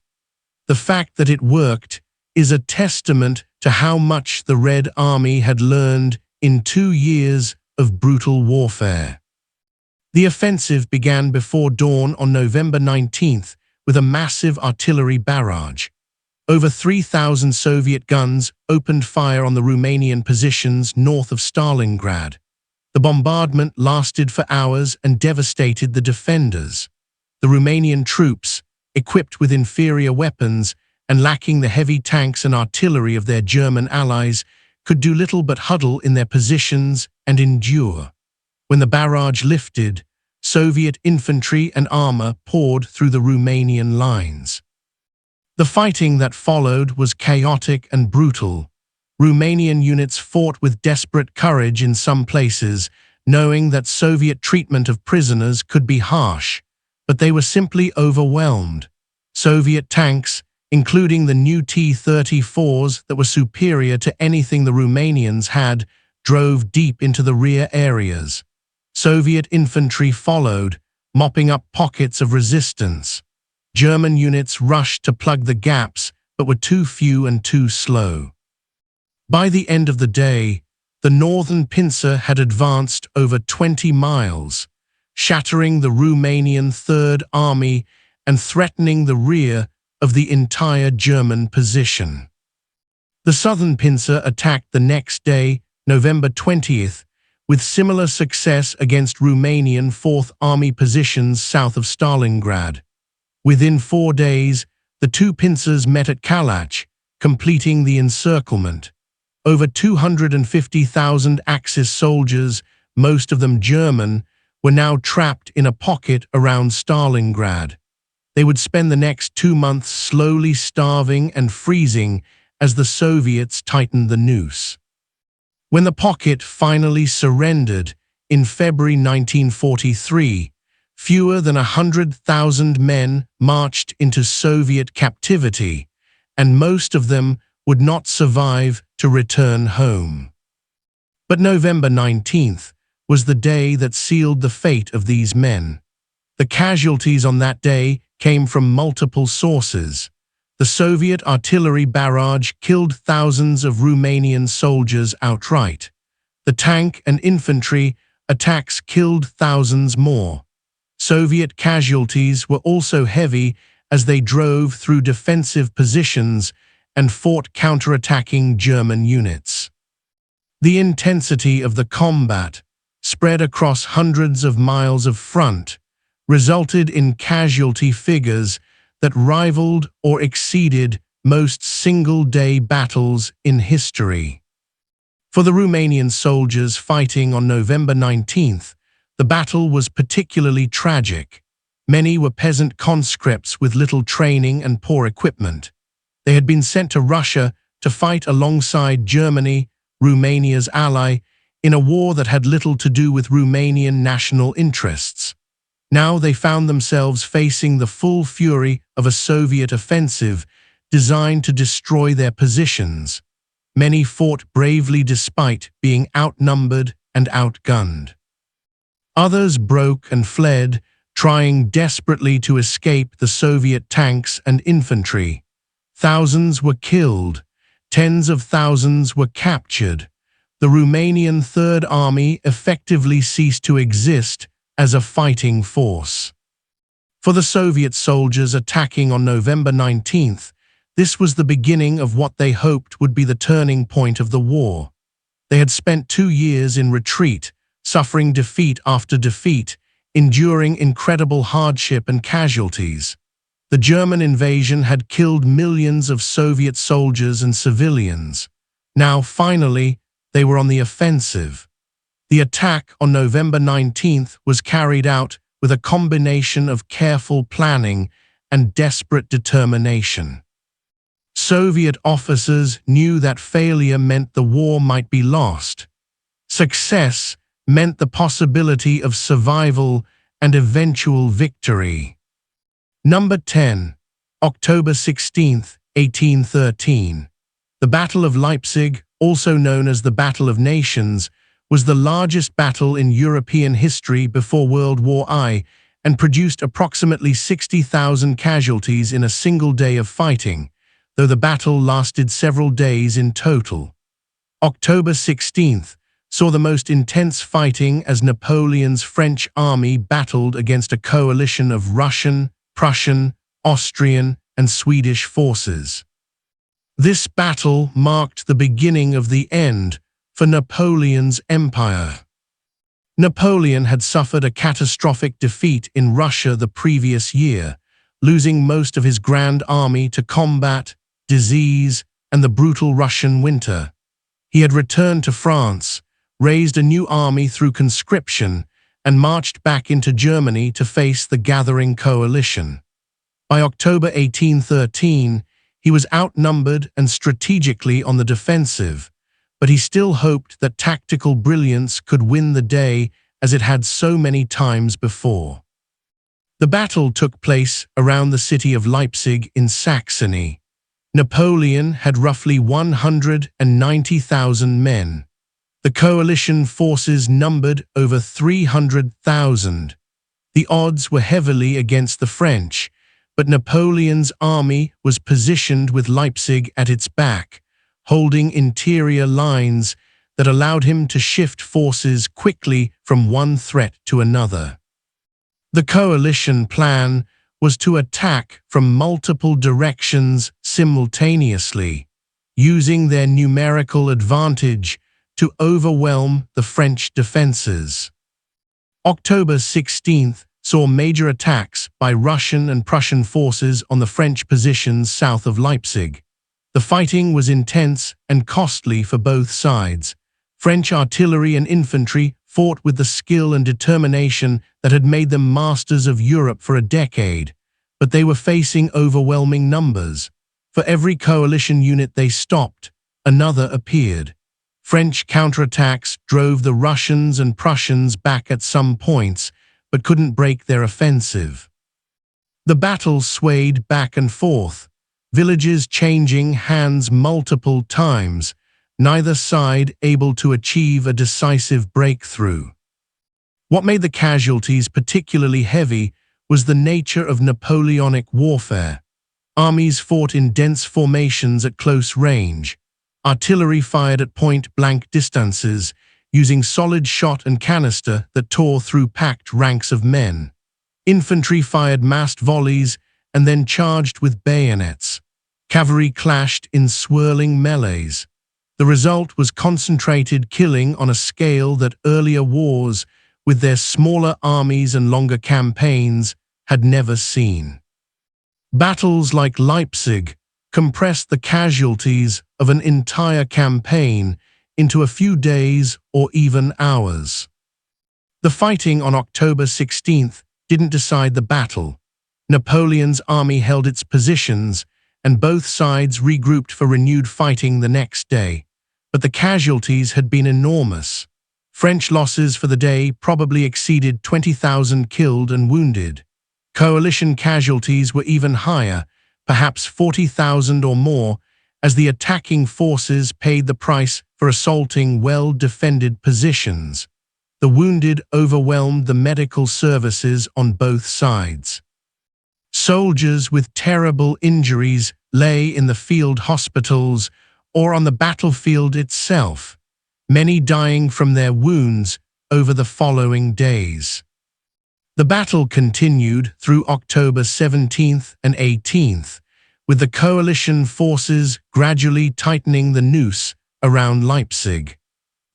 The fact that it worked is a testament to how much the Red Army had learned in 2 years of brutal warfare. The offensive began before dawn on November 19th with a massive artillery barrage. Over 3,000 Soviet guns opened fire on the Romanian positions north of Stalingrad. The bombardment lasted for hours and devastated the defenders. The Romanian troops, equipped with inferior weapons and lacking the heavy tanks and artillery of their German allies, could do little but huddle in their positions and endure. When the barrage lifted, Soviet infantry and armor poured through the Romanian lines. The fighting that followed was chaotic and brutal. Romanian units fought with desperate courage in some places, knowing that Soviet treatment of prisoners could be harsh, but they were simply overwhelmed. Soviet tanks, including the new T-34s that were superior to anything the Romanians had, drove deep into the rear areas. Soviet infantry followed, mopping up pockets of resistance. German units rushed to plug the gaps, but were too few and too slow. By the end of the day, the northern pincer had advanced over 20 miles, shattering the Romanian Third Army and threatening the rear of the entire German position. The southern pincer attacked the next day, November 20th, with similar success against Romanian Fourth Army positions south of Stalingrad. Within 4 days, the two pincers met at Kalach, completing the encirclement. Over 250,000 Axis soldiers, most of them German, were now trapped in a pocket around Stalingrad. They would spend the next 2 months slowly starving and freezing as the Soviets tightened the noose. When the pocket finally surrendered in February 1943, fewer than 100,000 men marched into Soviet captivity, and most of them would not survive to return home. But November 19th was the day that sealed the fate of these men. The casualties on that day came from multiple sources. The Soviet artillery barrage killed thousands of Romanian soldiers outright. The tank and infantry attacks killed thousands more. Soviet casualties were also heavy as they drove through defensive positions and fought counterattacking German units. The intensity of the combat, spread across hundreds of miles of front, resulted in casualty figures that rivaled or exceeded most single-day battles in history. For the Romanian soldiers fighting on November 19th, the battle was particularly tragic. Many were peasant conscripts with little training and poor equipment. They had been sent to Russia to fight alongside Germany, Romania's ally, in a war that had little to do with Romanian national interests. Now they found themselves facing the full fury of a Soviet offensive designed to destroy their positions. Many fought bravely despite being outnumbered and outgunned. Others broke and fled, trying desperately to escape the Soviet tanks and infantry. Thousands were killed, tens of thousands were captured. The Romanian Third Army effectively ceased to exist as a fighting force. For the Soviet soldiers attacking on November 19th, this was the beginning of what they hoped would be the turning point of the war. They had spent 2 years in retreat, suffering defeat after defeat, enduring incredible hardship and casualties. The German invasion had killed millions of Soviet soldiers and civilians. Now, finally, they were on the offensive. The attack on November 19th was carried out with a combination of careful planning and desperate determination. Soviet officers knew that failure meant the war might be lost. Success meant the possibility of survival and eventual victory. Number 10. October 16, 1813. The Battle of Leipzig, also known as the Battle of Nations, was the largest battle in European history before World War I and produced approximately 60,000 casualties in a single day of fighting, though the battle lasted several days in total. October 16th saw the most intense fighting as Napoleon's French army battled against a coalition of Russian, Prussian, Austrian, and Swedish forces. This battle marked the beginning of the end for Napoleon's empire. Napoleon had suffered a catastrophic defeat in Russia the previous year, losing most of his grand army to combat, disease, and the brutal Russian winter. He had returned to France, raised a new army through conscription, and marched back into Germany to face the gathering coalition. By October 1813, he was outnumbered and strategically on the defensive, but he still hoped that tactical brilliance could win the day as it had so many times before. The battle took place around the city of Leipzig in Saxony. Napoleon had roughly 190,000 men. The coalition forces numbered over 300,000. The odds were heavily against the French, but Napoleon's army was positioned with Leipzig at its back, holding interior lines that allowed him to shift forces quickly from one threat to another. The coalition plan was to attack from multiple directions simultaneously, using their numerical advantage to overwhelm the French defenses. October 16th saw major attacks by Russian and Prussian forces on the French positions south of Leipzig. The fighting was intense and costly for both sides. French artillery and infantry fought with the skill and determination that had made them masters of Europe for a decade, but they were facing overwhelming numbers. For every coalition unit they stopped, another appeared. French counterattacks drove the Russians and Prussians back at some points, but couldn't break their offensive. The battle swayed back and forth, villages changing hands multiple times, neither side able to achieve a decisive breakthrough. What made the casualties particularly heavy was the nature of Napoleonic warfare. Armies fought in dense formations at close range. Artillery fired at point-blank distances, using solid shot and canister that tore through packed ranks of men. Infantry fired massed volleys and then charged with bayonets. Cavalry clashed in swirling melees. The result was concentrated killing on a scale that earlier wars, with their smaller armies and longer campaigns, had never seen. Battles like Leipzig compressed the casualties of an entire campaign into a few days or even hours. The fighting on October 16th didn't decide the battle. Napoleon's army held its positions, and both sides regrouped for renewed fighting the next day. But the casualties had been enormous. French losses for the day probably exceeded 20,000 killed and wounded. Coalition casualties were even higher, perhaps 40,000 or more, as the attacking forces paid the price for assaulting well-defended positions. The wounded overwhelmed the medical services on both sides. Soldiers with terrible injuries lay in the field hospitals or on the battlefield itself, many dying from their wounds over the following days. The battle continued through October 17th and 18th, with the coalition forces gradually tightening the noose around Leipzig.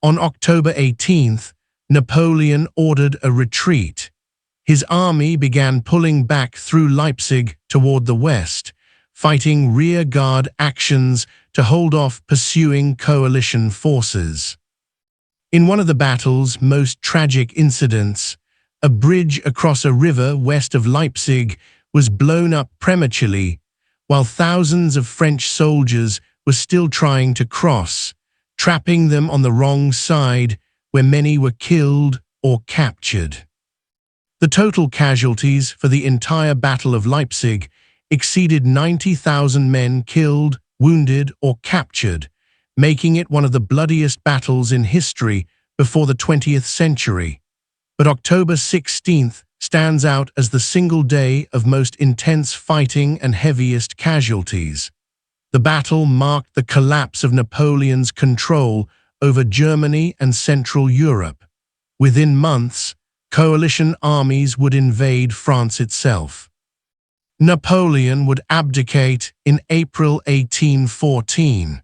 On October 18th, Napoleon ordered a retreat. His army began pulling back through Leipzig toward the west, fighting rear-guard actions to hold off pursuing coalition forces. In one of the battle's most tragic incidents, a bridge across a river west of Leipzig was blown up prematurely, while thousands of French soldiers were still trying to cross, trapping them on the wrong side, where many were killed or captured. The total casualties for the entire Battle of Leipzig exceeded 90,000 men killed, wounded, or captured, making it one of the bloodiest battles in history before the 20th century. But October 16th stands out as the single day of most intense fighting and heaviest casualties. The battle marked the collapse of Napoleon's control over Germany and Central Europe. Within months, coalition armies would invade France itself. Napoleon would abdicate in April 1814,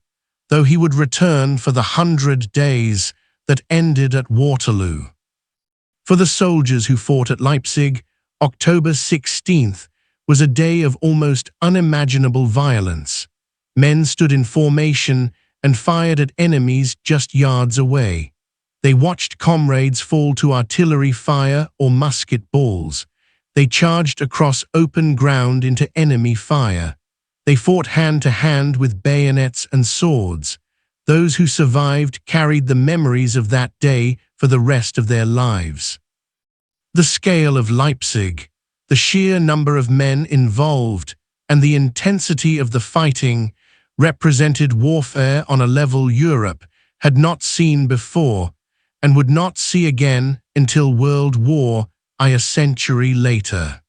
though he would return for the 100 days that ended at Waterloo. For the soldiers who fought at Leipzig, October 16th was a day of almost unimaginable violence. Men stood in formation and fired at enemies just yards away. They watched comrades fall to artillery fire or musket balls. They charged across open ground into enemy fire. They fought hand-to-hand with bayonets and swords. Those who survived carried the memories of that day for the rest of their lives. The scale of Leipzig, the sheer number of men involved, and the intensity of the fighting represented warfare on a level Europe had not seen before and would not see again until World War I a century later.